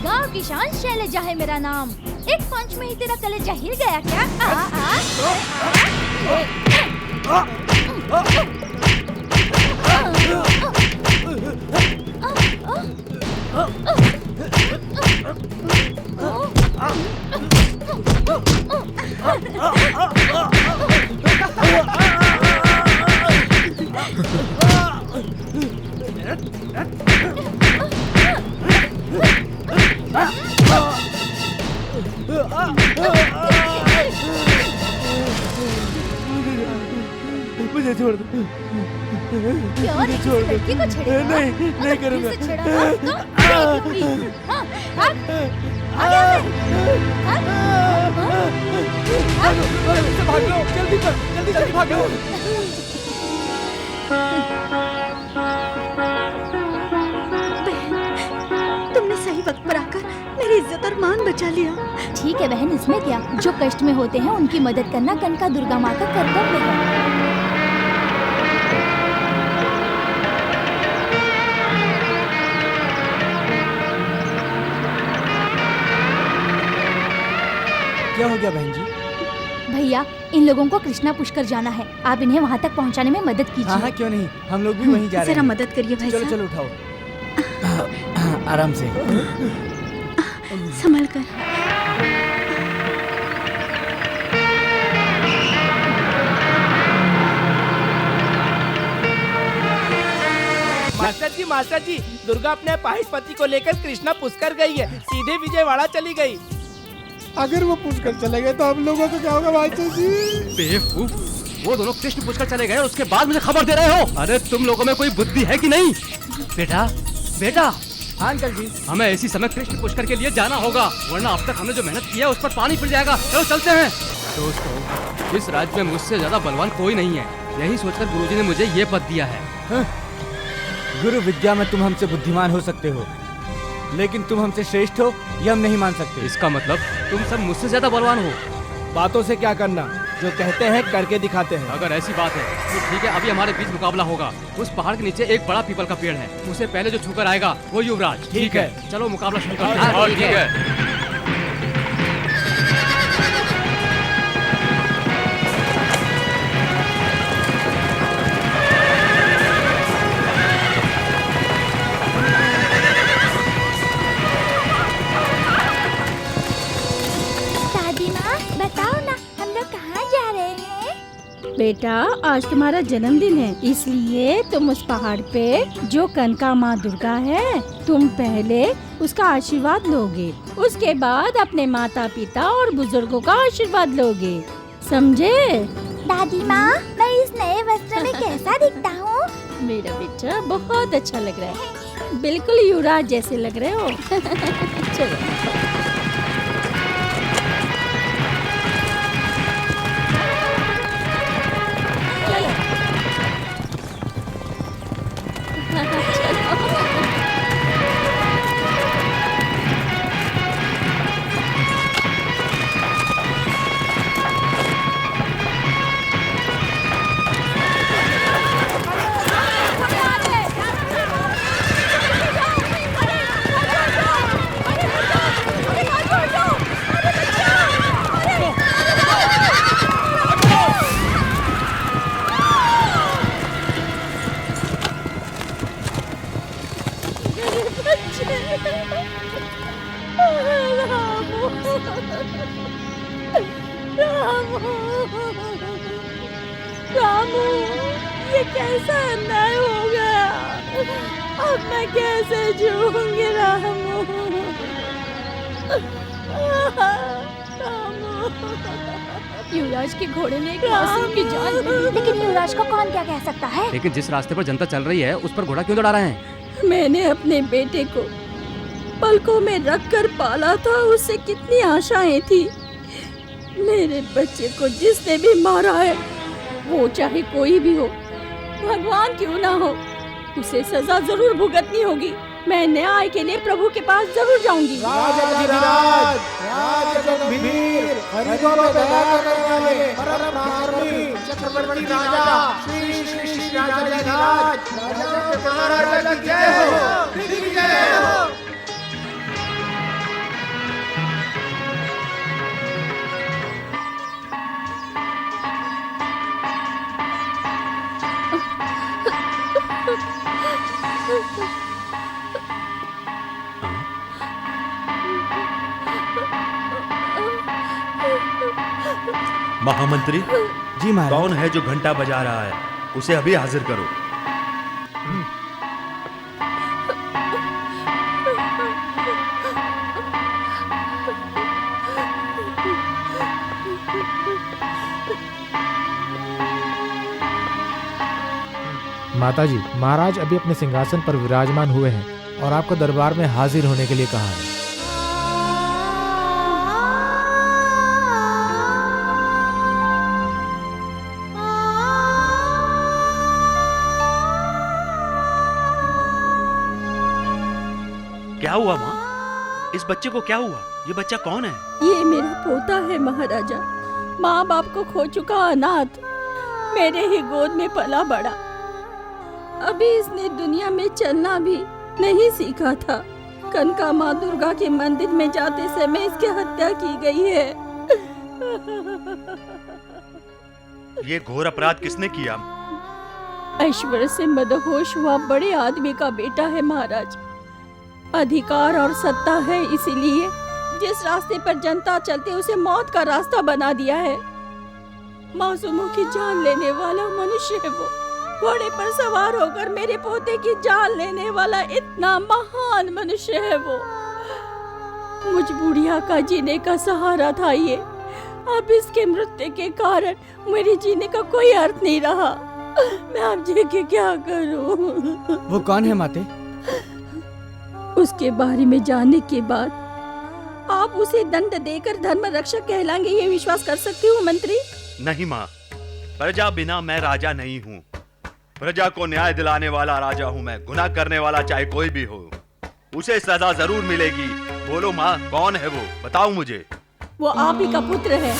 गांव की शान शैलजा है मेरा नाम। एक पंच में ही तेरा कलेजा हिल गया क्या? मुझे छोड़ दो। क्यों नहीं किसी लड़की को छेड़ेगा? नहीं करूंगा। दिल से छेड़ा ना तो देख लूंगी। हाँ, भाग। आगे आगे। भाग लो, जल्दी भाग लो। बहन तुमने सही वक्त पर आकर मेरी इज्जत और मान बचा लिया। ठीक है बहन, इसमें क्या? जो कष्ट में होते हैं उनकी मदद करना कनका दुर्गा माँ का कर्तव्य है। क्या हो गया बहन जी? भैया इन लोगों को कृष्णा पुष्कर जाना है, आप इन्हें वहाँ तक पहुँचाने में मदद कीजिए। हाँ क्यों नहीं, हम लोग भी वहीं जा रहे हैं। जरा मदद करिए भाई चलो साहब। चलो उठाओ आराम से। संभल कर। मास्टर जी दुर्गा अपने अपाहिज पति को लेकर कृष्णा पुष्कर गई है, सीधे विजयवाड़ा चली गई। अगर वो पुष्कर चले गए तो हम लोगों को क्या होगा मास्टर जी? बेवकूफ, वो दोनों कृष्ण पुष्कर चले गए, उसके बाद मुझे खबर दे रहे हो? अरे तुम लोगों में कोई बुद्धि है कि नहीं? बेटा हाँ अंकल जी। हमें इसी समय कृष्ण पुष्कर के लिए जाना होगा, वरना अब तक हमने जो मेहनत की है उस पर पानी फिर जाएगा। चलो चलते हैं। दोस्तों, इस राज्य में मुझसे ज्यादा बलवान कोई नहीं है, यही सोचकर गुरुजी ने मुझे ये पद दिया है। गुरु विद्या में तुम हमसे बुद्धिमान हो सकते हो, लेकिन तुम हमसे श्रेष्ठ हो ये हम नहीं मान सकते। इसका मतलब तुम सब मुझसे ज्यादा बलवान हो। बातों से क्या करना, जो कहते हैं करके दिखाते हैं। अगर ऐसी बात है तो ठीक है, अभी हमारे बीच मुकाबला होगा। उस पहाड़ के नीचे एक बड़ा पीपल का पेड़ है, उसे पहले जो छूकर आएगा वो युवराज। ठीक है, चलो मुकाबला शुरू करते हैं। ठीक है। बेटा आज तुम्हारा जन्मदिन है, इसलिए तुम उस पहाड़ पे जो कनका माँ दुर्गा है, तुम पहले उसका आशीर्वाद लोगे, उसके बाद अपने माता पिता और बुजुर्गों का आशीर्वाद लोगे, समझे? दादी माँ, मैं इस नए वस्त्र में कैसा दिखता हूँ? मेरा बेटा बहुत अच्छा लग रहा है, बिल्कुल युवराज जैसे लग रहे हो। चलो बच्चे। रामू, रामू, रामू, ये कैसा अन्याय हो गया? अब मैं कैसे जीऊंगी रामू? युवराज के घोड़े ने एक मासूम की जान ले ली, लेकिन युवराज को कौन क्या कह सकता है? लेकिन जिस रास्ते पर जनता चल रही है उस पर घोड़ा क्यों दौड़ा रहे हैं? मैंने अपने बेटे को पलकों में रखकर पाला था, उससे कितनी आशाएं थी। मेरे बच्चे को जिसने भी मारा है, वो चाहे कोई भी हो, भगवान क्यों ना हो, उसे सजा जरूर भुगतनी होगी। मैं न्याय के लिए प्रभु के पास जरूर जाऊंगी। चक्रवर्ती राजा श्री श्री श्री राजा की जय हो। महामंत्री जी महाराज। कौन है जो घंटा बजा रहा है? उसे अभी हाजिर करो। माताजी, महाराज अभी अपने सिंहासन पर विराजमान हुए हैं और आपको दरबार में हाजिर होने के लिए कहा है। क्या हुआ माँ? इस बच्चे को क्या हुआ? ये बच्चा कौन है? ये मेरा पोता है महाराजा, माँ बाप को खो चुका अनाथ, मेरे ही गोद में पला बड़ा। अभी इसने दुनिया में चलना भी नहीं सीखा था। कनका माँ दुर्गा के मंदिर में जाते समय इसकी हत्या की गई है। ये घोर अपराध किसने किया? ऐश्वर्य से मदहोश हुआ बड़े आदमी का बेटा है महाराज। अधिकार और सत्ता है, इसीलिए जिस रास्ते पर जनता चलते उसे मौत का रास्ता बना दिया है। मासूमों की जान लेने वाला मनुष्य है वो। घोड़े पर सवार होकर मेरे पोते की जान लेने वाला इतना महान मनुष्य है वो। मुझ बुढ़िया का जीने का सहारा था ये। अब इसके मृत्यु के कारण मेरे जीने का कोई अर्थ नहीं रहा। मैं अब जी के क्या करूं? वो कौन है माते? उसके बारे में जानने के बाद आप उसे दंड देकर धर्म रक्षक कहलाएंगे, ये विश्वास कर सकती हूँ मंत्री? नहीं माँ, प्रजा बिना मैं राजा नहीं हूँ। प्रजा को न्याय दिलाने वाला राजा हूँ मैं। गुनाह करने वाला चाहे कोई भी हो, उसे सजा जरूर मिलेगी। बोलो माँ, कौन है वो? बताओ मुझे। वो आप ही का पुत्र है,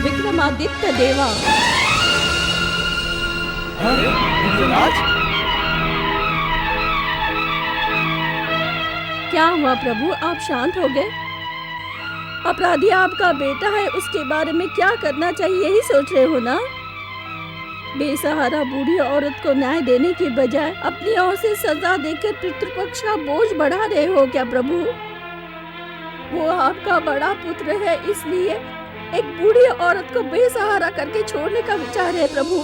विक्रमादित्य देवा। क्या हुआ प्रभु, आप शांत हो गए? अपराधी आपका बेटा है, उसके बारे में क्या करना चाहिए यही सोच रहे हो ना? बेसहारा बूढ़ी औरत को न्याय देने के बजाय अपनी ओर से सजा देकर पितृपक्ष का बोझ बढ़ा रहे हो क्या प्रभु? वो आपका बड़ा पुत्र है, इसलिए एक बूढ़ी औरत को बेसहारा करके छोड़ने का विचार है प्रभु?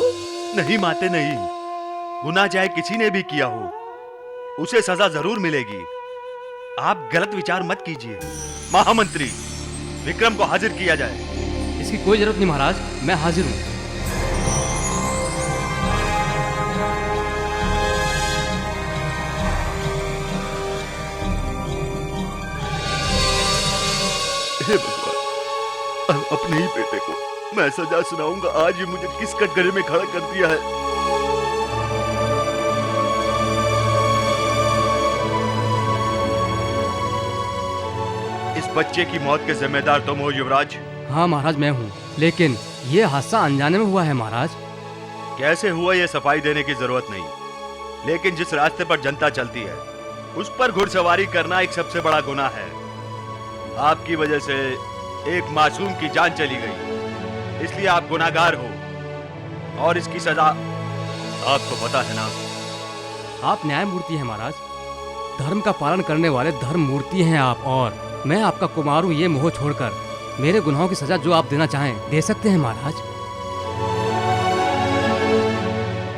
नहीं माते, नहीं। गुनाह चाहे किसी ने भी किया हो, उसे सजा जरूर मिलेगी। आप गलत विचार मत कीजिए। महामंत्री, विक्रम को हाजिर किया जाए। इसकी कोई जरूरत नहीं महाराज, मैं हाजिर हूँ। हे भगवान, अपने ही बेटे को मैं सजा सुनाऊंगा। आज ये मुझे किस कटघरे में खड़ा कर दिया है। इस बच्चे की मौत के जिम्मेदार तुम हो युवराज? हाँ महाराज, मैं हूँ, लेकिन ये हादसा अनजाने में हुआ है महाराज। कैसे हुआ ये सफाई देने की जरूरत नहीं, लेकिन जिस रास्ते पर जनता चलती है उस पर घुड़सवारी करना एक सबसे बड़ा गुनाह है। आपकी वजह से एक मासूम की जान चली गई, इसलिए आप गुनाहगार हो और इसकी सजा आपको पता है ना? आप न्यायमूर्ति हैं महाराज, धर्म का पालन करने वाले धर्म मूर्ति हैं आप, और मैं आपका कुमार हूँ। ये मोह छोड़कर मेरे गुनाहों की सजा जो आप देना चाहें दे सकते हैं महाराज।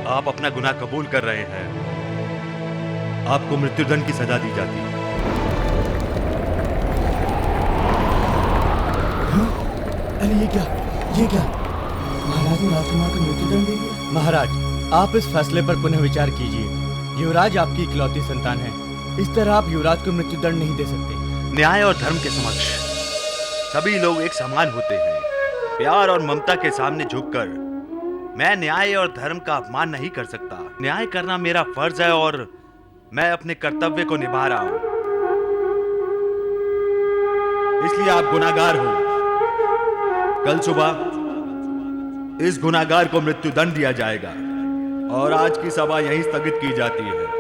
आप अपना गुनाह कबूल कर रहे हैं, आपको मृत्युदंड की सजा दी जाती है। अरे ये क्या महाराज ने राजकुमार को मृत्युदंड दे दिया। महाराज, आप इस फैसले पर पुनः विचार कीजिए। युवराज आपकी इकलौती संतान है, इस तरह आप युवराज को मृत्युदंड नहीं दे सकते। न्याय और धर्म के समक्ष सभी लोग एक समान होते हैं। प्यार और ममता के सामने झुककर मैं न्याय और धर्म का अपमान नहीं कर सकता। न्याय करना मेरा फर्ज है और मैं अपने कर्तव्य को निभा रहा हूं, इसलिए आप गुनाहगार हो। कल सुबह इस गुनाहगार को मृत्युदंड दिया जाएगा और आज की सभा यहीं स्थगित की जाती है।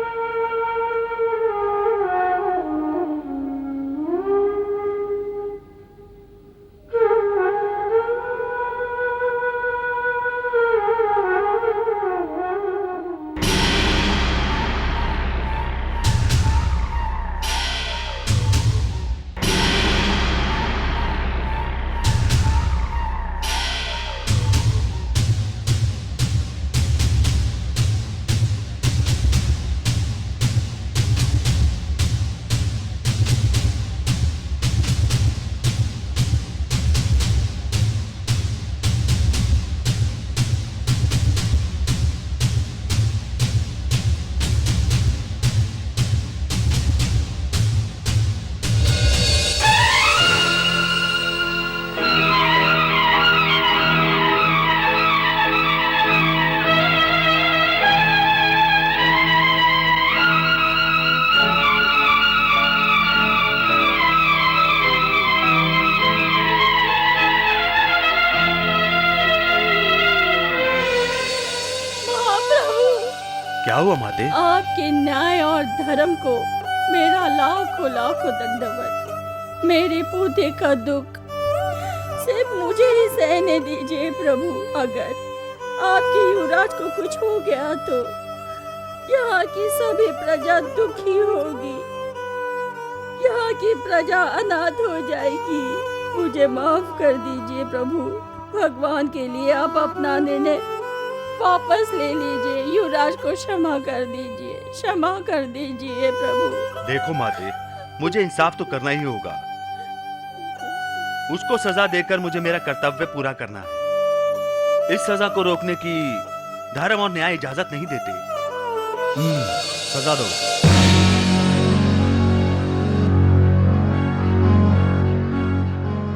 क्या हुआ माते? आपके न्याय और धर्म को मेरा लाखों लाखों दंडवत। मेरे पोते का दुख सिर्फ मुझे ही सहने दीजिए प्रभु। अगर आपके युवराज को कुछ हो गया तो यहाँ की सभी प्रजा दुखी होगी, यहाँ की प्रजा अनाथ हो जाएगी। मुझे माफ कर दीजिए प्रभु। भगवान के लिए आप अपना निर्णय वापस ले लीजिए। युवराज को क्षमा कर दीजिए, क्षमा कर दीजिए प्रभु। देखो माते, मुझे इंसाफ तो करना ही होगा। उसको सजा देकर मुझे मेरा कर्तव्य पूरा करना है। इस सजा को रोकने की धर्म और न्याय इजाजत नहीं देते। सजा दो।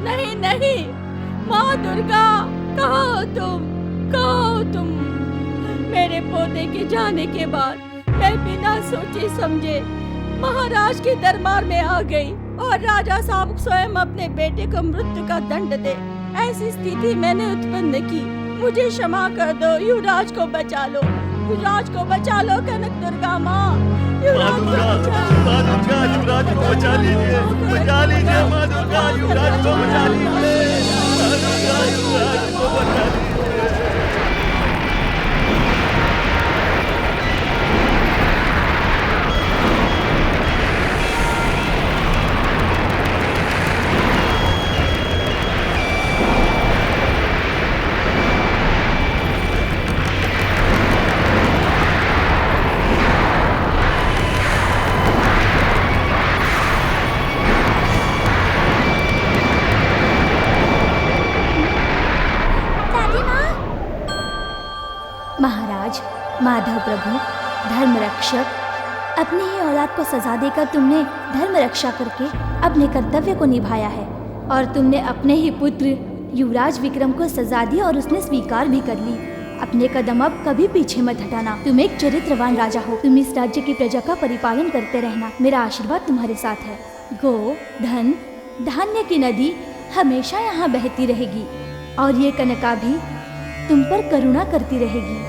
नहीं नहीं, माँ दुर्गा, कहाँ हो तुम? कहाँ हो तुम? मेरे पोते के जाने के बाद मैं बिना सोचे समझे महाराज के दरबार में आ गई और राजा साहब स्वयं अपने बेटे को मृत्यु का दंड दे, ऐसी स्थिति मैंने उत्पन्न की। मुझे क्षमा कर दो। युवराज को बचा लो, युवराज को बचा लो। कनक दुर्गा माँ, युवराज को बचा लीजिए, बचा लीजिए माँ दुर्गा, युवराज को बचा लीजिए, युवराज को बचा लीजिए। महाराज, माधव प्रभु, धर्म रक्षक, अपनी ही औलाद को सजा देकर तुमने धर्म रक्षा करके अपने कर्तव्य को निभाया है और तुमने अपने ही पुत्र युवराज विक्रम को सजा दी और उसने स्वीकार भी कर ली। अपने कदम अब कभी पीछे मत हटाना। तुम एक चरित्रवान राजा हो। तुम इस राज्य की प्रजा का परिपालन करते रहना। मेरा आशीर्वाद तुम्हारे साथ है। गो, धन, धान्य की नदी हमेशा यहाँ बहती रहेगी और ये कनका भी तुम पर करुणा करती रहेगी।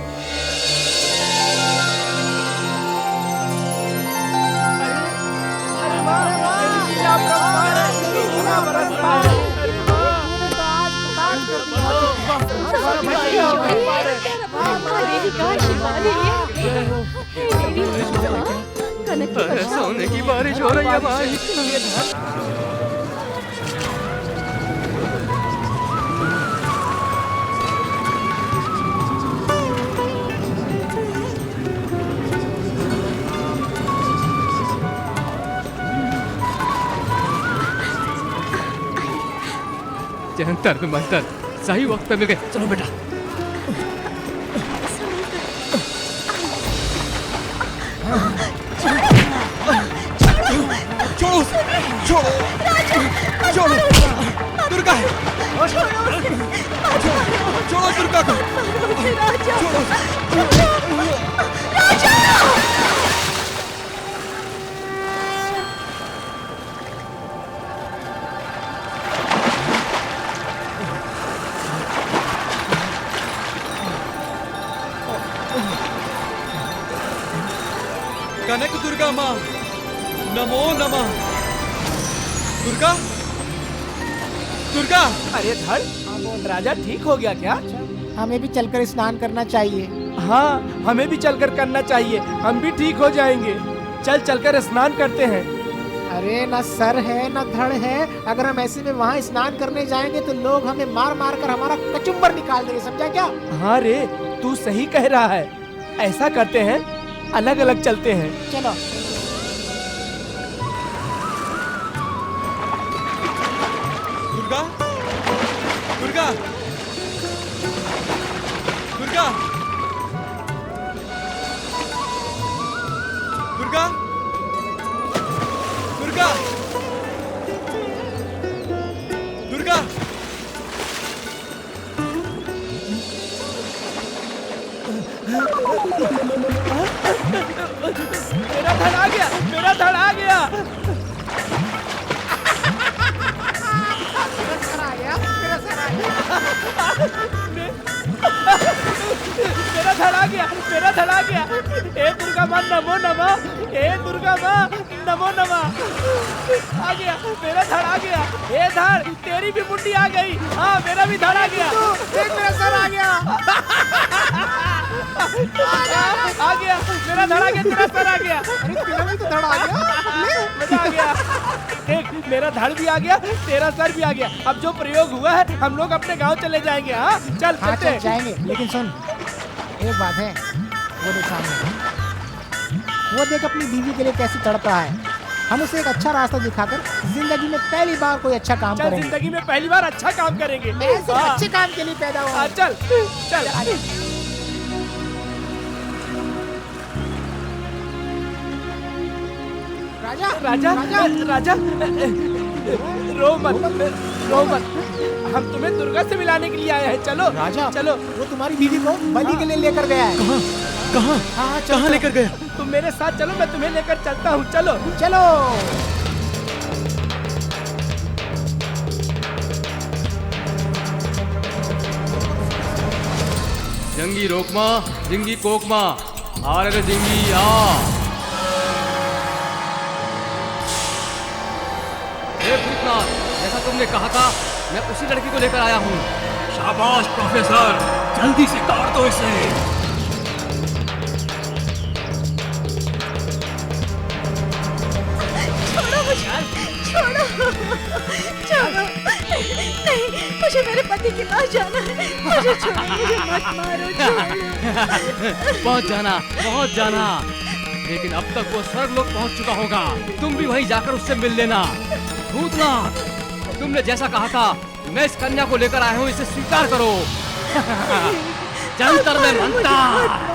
सोने की बारिश हो रही है भाई। जंतर मंतर सही वक्त पे मिल गए। चलो बेटा। छोड़ो छोड़ो छोड़ो दुर्गा, छोड़ो दुर्गा को, कनक दुर्गा माँ नमो नमः। दुर्गा दुर्गा। अरे धड़, राजा ठीक हो गया क्या? हमें भी चलकर स्नान करना चाहिए। हाँ, हमें भी चलकर करना चाहिए, हम भी ठीक हो जाएंगे। चल चलकर स्नान करते हैं। अरे ना सर है ना धड़ है, अगर हम ऐसे में वहाँ स्नान करने जाएंगे तो लोग हमें मार मार कर हमारा कचुम्बर निकाल देंगे, समझा क्या? हाँ रे, तू सही कह रहा है। ऐसा करते हैं, अलग अलग चलते हैं। चलो। दुर्गा दुर्गा दुर्गा दुर्गा दुर्गा दुर्गा। मेरा धड़ आ गया, मेरा धड़ आ गया। मेरा धड़ आ गया, मेरा धड़ आ गया। हे दुर्गा माँ नमो नमः, हे दुर्गा माँ नमो नमः। आ गया, मेरा धड़ आ गया। हे धड़, तेरी भी मुंडी आ गई। हाँ, मेरा भी धड़ आ गया। देख मेरा सर आ गया। आ गया, मेरा धड़ आ गया, तेरा सर आ गया। अरे तेरा भी तो धड़ आ गया। मजा आ गया। देख, मेरा धड़ भी आ गया, तेरा सर भी आ गया। अब जो प्रयोग हुआ है, हम लोग अपने गांव चले जाएंगे। हाँ चल, हाँ चलते चल जाएंगे, लेकिन सुन एक बात है, वो देख सामने, वो देख अपनी बीवी के लिए कैसे तड़प रहा है। हम उसे एक अच्छा रास्ता दिखाकर जिंदगी में पहली बार कोई अच्छा काम चल, करेंगे। जिंदगी में पहली बार अच्छा काम करेंगे। मैं सिर्फ हाँ। अच्छे काम के लिए पैदा हुआ हूँ। चल चल। राजा राजा राजा, रो मत, रो मत। हम तुम्हें दुर्गा से मिलाने के लिए आए हैं। चलो राजा, चलो। वो तुम्हारी बीवी को बलि के लिए लेकर गया है। कहाँ हाँ कहाँ लेकर गया? तुम मेरे साथ चलो, मैं तुम्हें लेकर चलता हूँ। चलो चलो। जंगी रोकमा, जिंगी कोकमा, आ रे जिंगी आ। हे भूतनाथ, जैसा तुमने कहा था, मैं उसी लड़की को लेकर आया हूँ। शाबाश प्रोफेसर, जल्दी से काट दो इसे। छोड़ो मुझे, छोड़ो, छोड़ो। नहीं, मुझे मेरे पति के पास जाना है। मुझे छोड़ो, मुझे मत मारो, छोड़ो। पहुंच जाना। लेकिन अब तक वो स्वर्गलोक पहुंच चुका होगा। तुम भी वहीं जाकर उससे मिल लेना। भूतनाथ, तुमने जैसा कहा था, मैं इस कन्या को लेकर आया हूँ, इसे स्वीकार करो। जंतर में मंतर।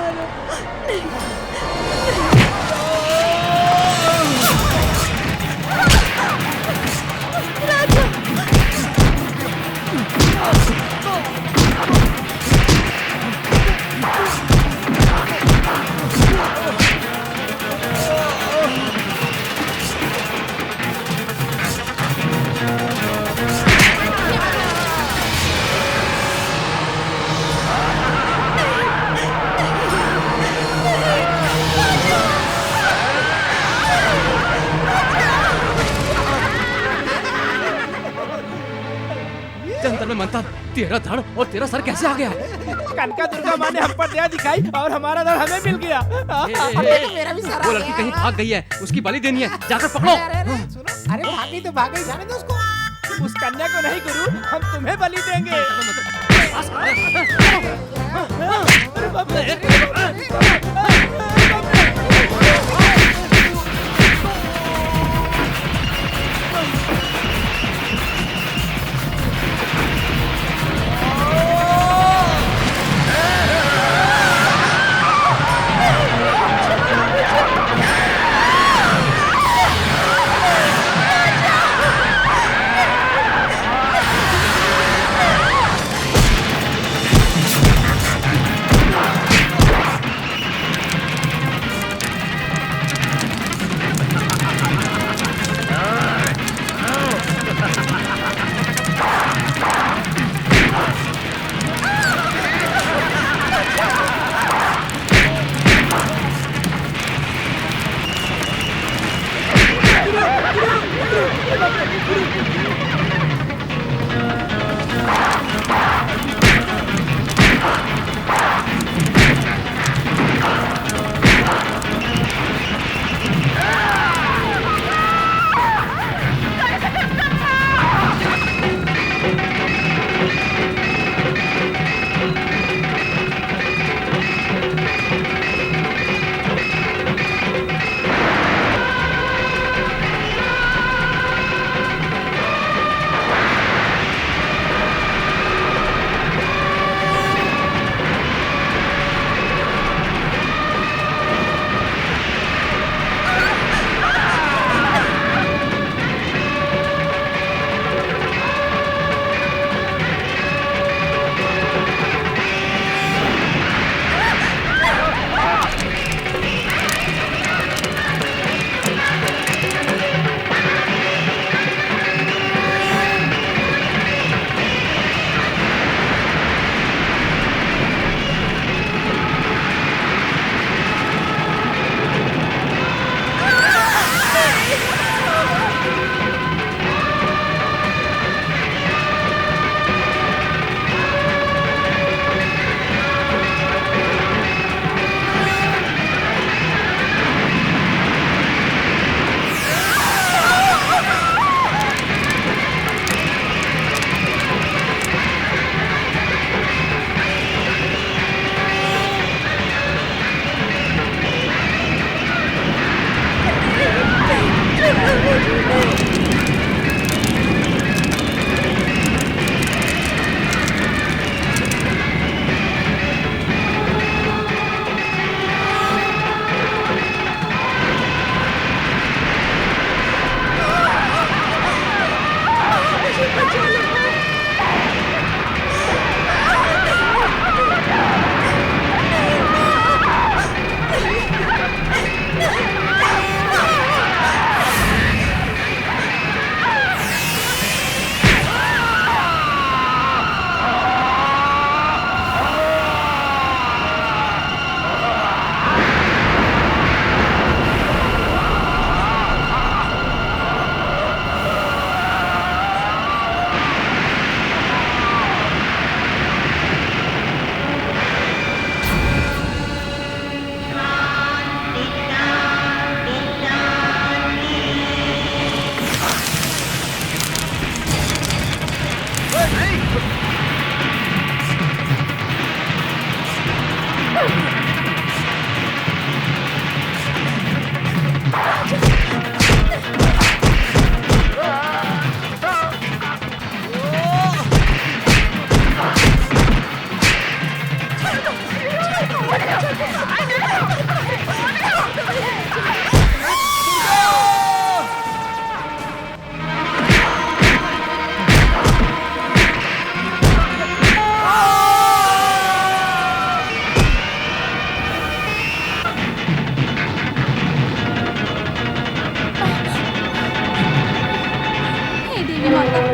में मंथा, तेरा धड़ और तेरा सर कैसे आ गया? कनका दुर्गा माँ ने हम पर दया दिखाई और हमारा धड़ हमें मिल गया। मेरा भी सर आ वो लड़की गया कहीं है। भाग गई है, उसकी बलि देनी है, जाकर पकड़ो। अरे सुनो, अरे भाग गई तो भाग गई, जाने दो उसको। उस कन्या को नहीं गुरु, हम तुम्हें बलि देंगे। अरे बाप रे।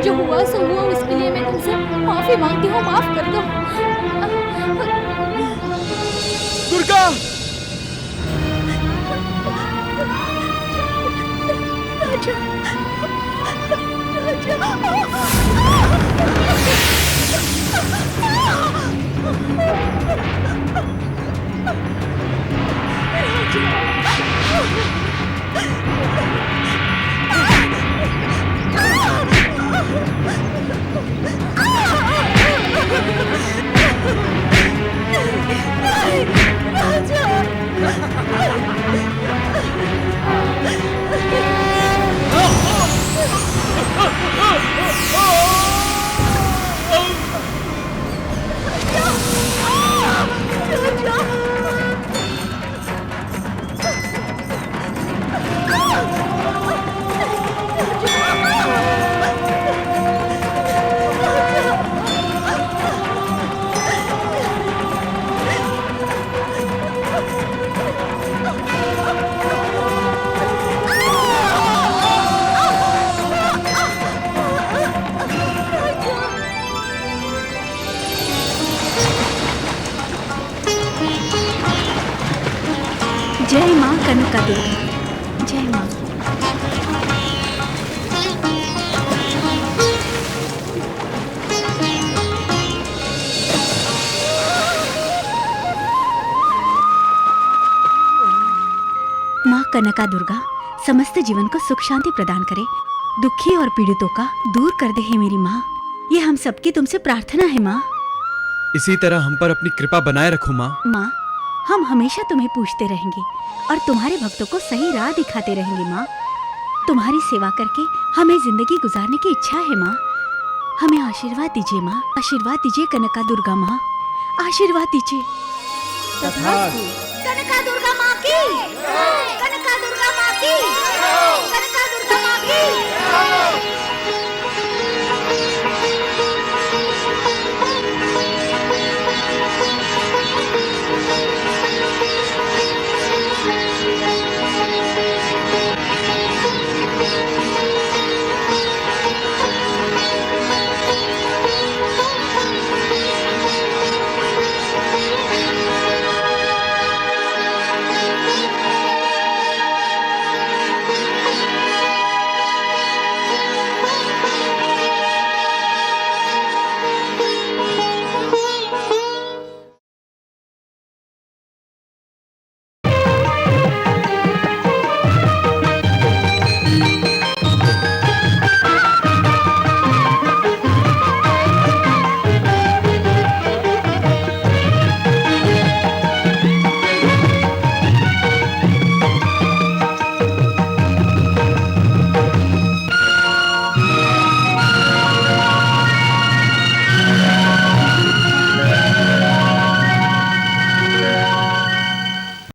जो हुआ सो हुआ, उसके लिए मैं तुमसे माफी मांगती हूँ, माफ कर दो। दुर्गा! राजा, राजा। जय माँ कनका देवी, जय माँ। माँ कनका दुर्गा समस्त जीवन को सुख शांति प्रदान करे, दुखी और पीड़ितों का दूर कर दे है मेरी माँ। ये हम सबकी तुमसे प्रार्थना है माँ। इसी तरह हम पर अपनी कृपा बनाए रखो माँ। माँ, हम हमेशा तुम्हें पूछते रहेंगे और तुम्हारे भक्तों को सही राह दिखाते रहेंगे माँ। तुम्हारी सेवा करके हमें जिंदगी गुजारने की इच्छा है माँ। हमें आशीर्वाद दीजिए माँ, आशीर्वाद दीजिए कनका दुर्गा माँ, आशीर्वाद दीजिए। कनका दुर्गा माँ की, कनका दुर्गा माँ की, कनका दुर्गा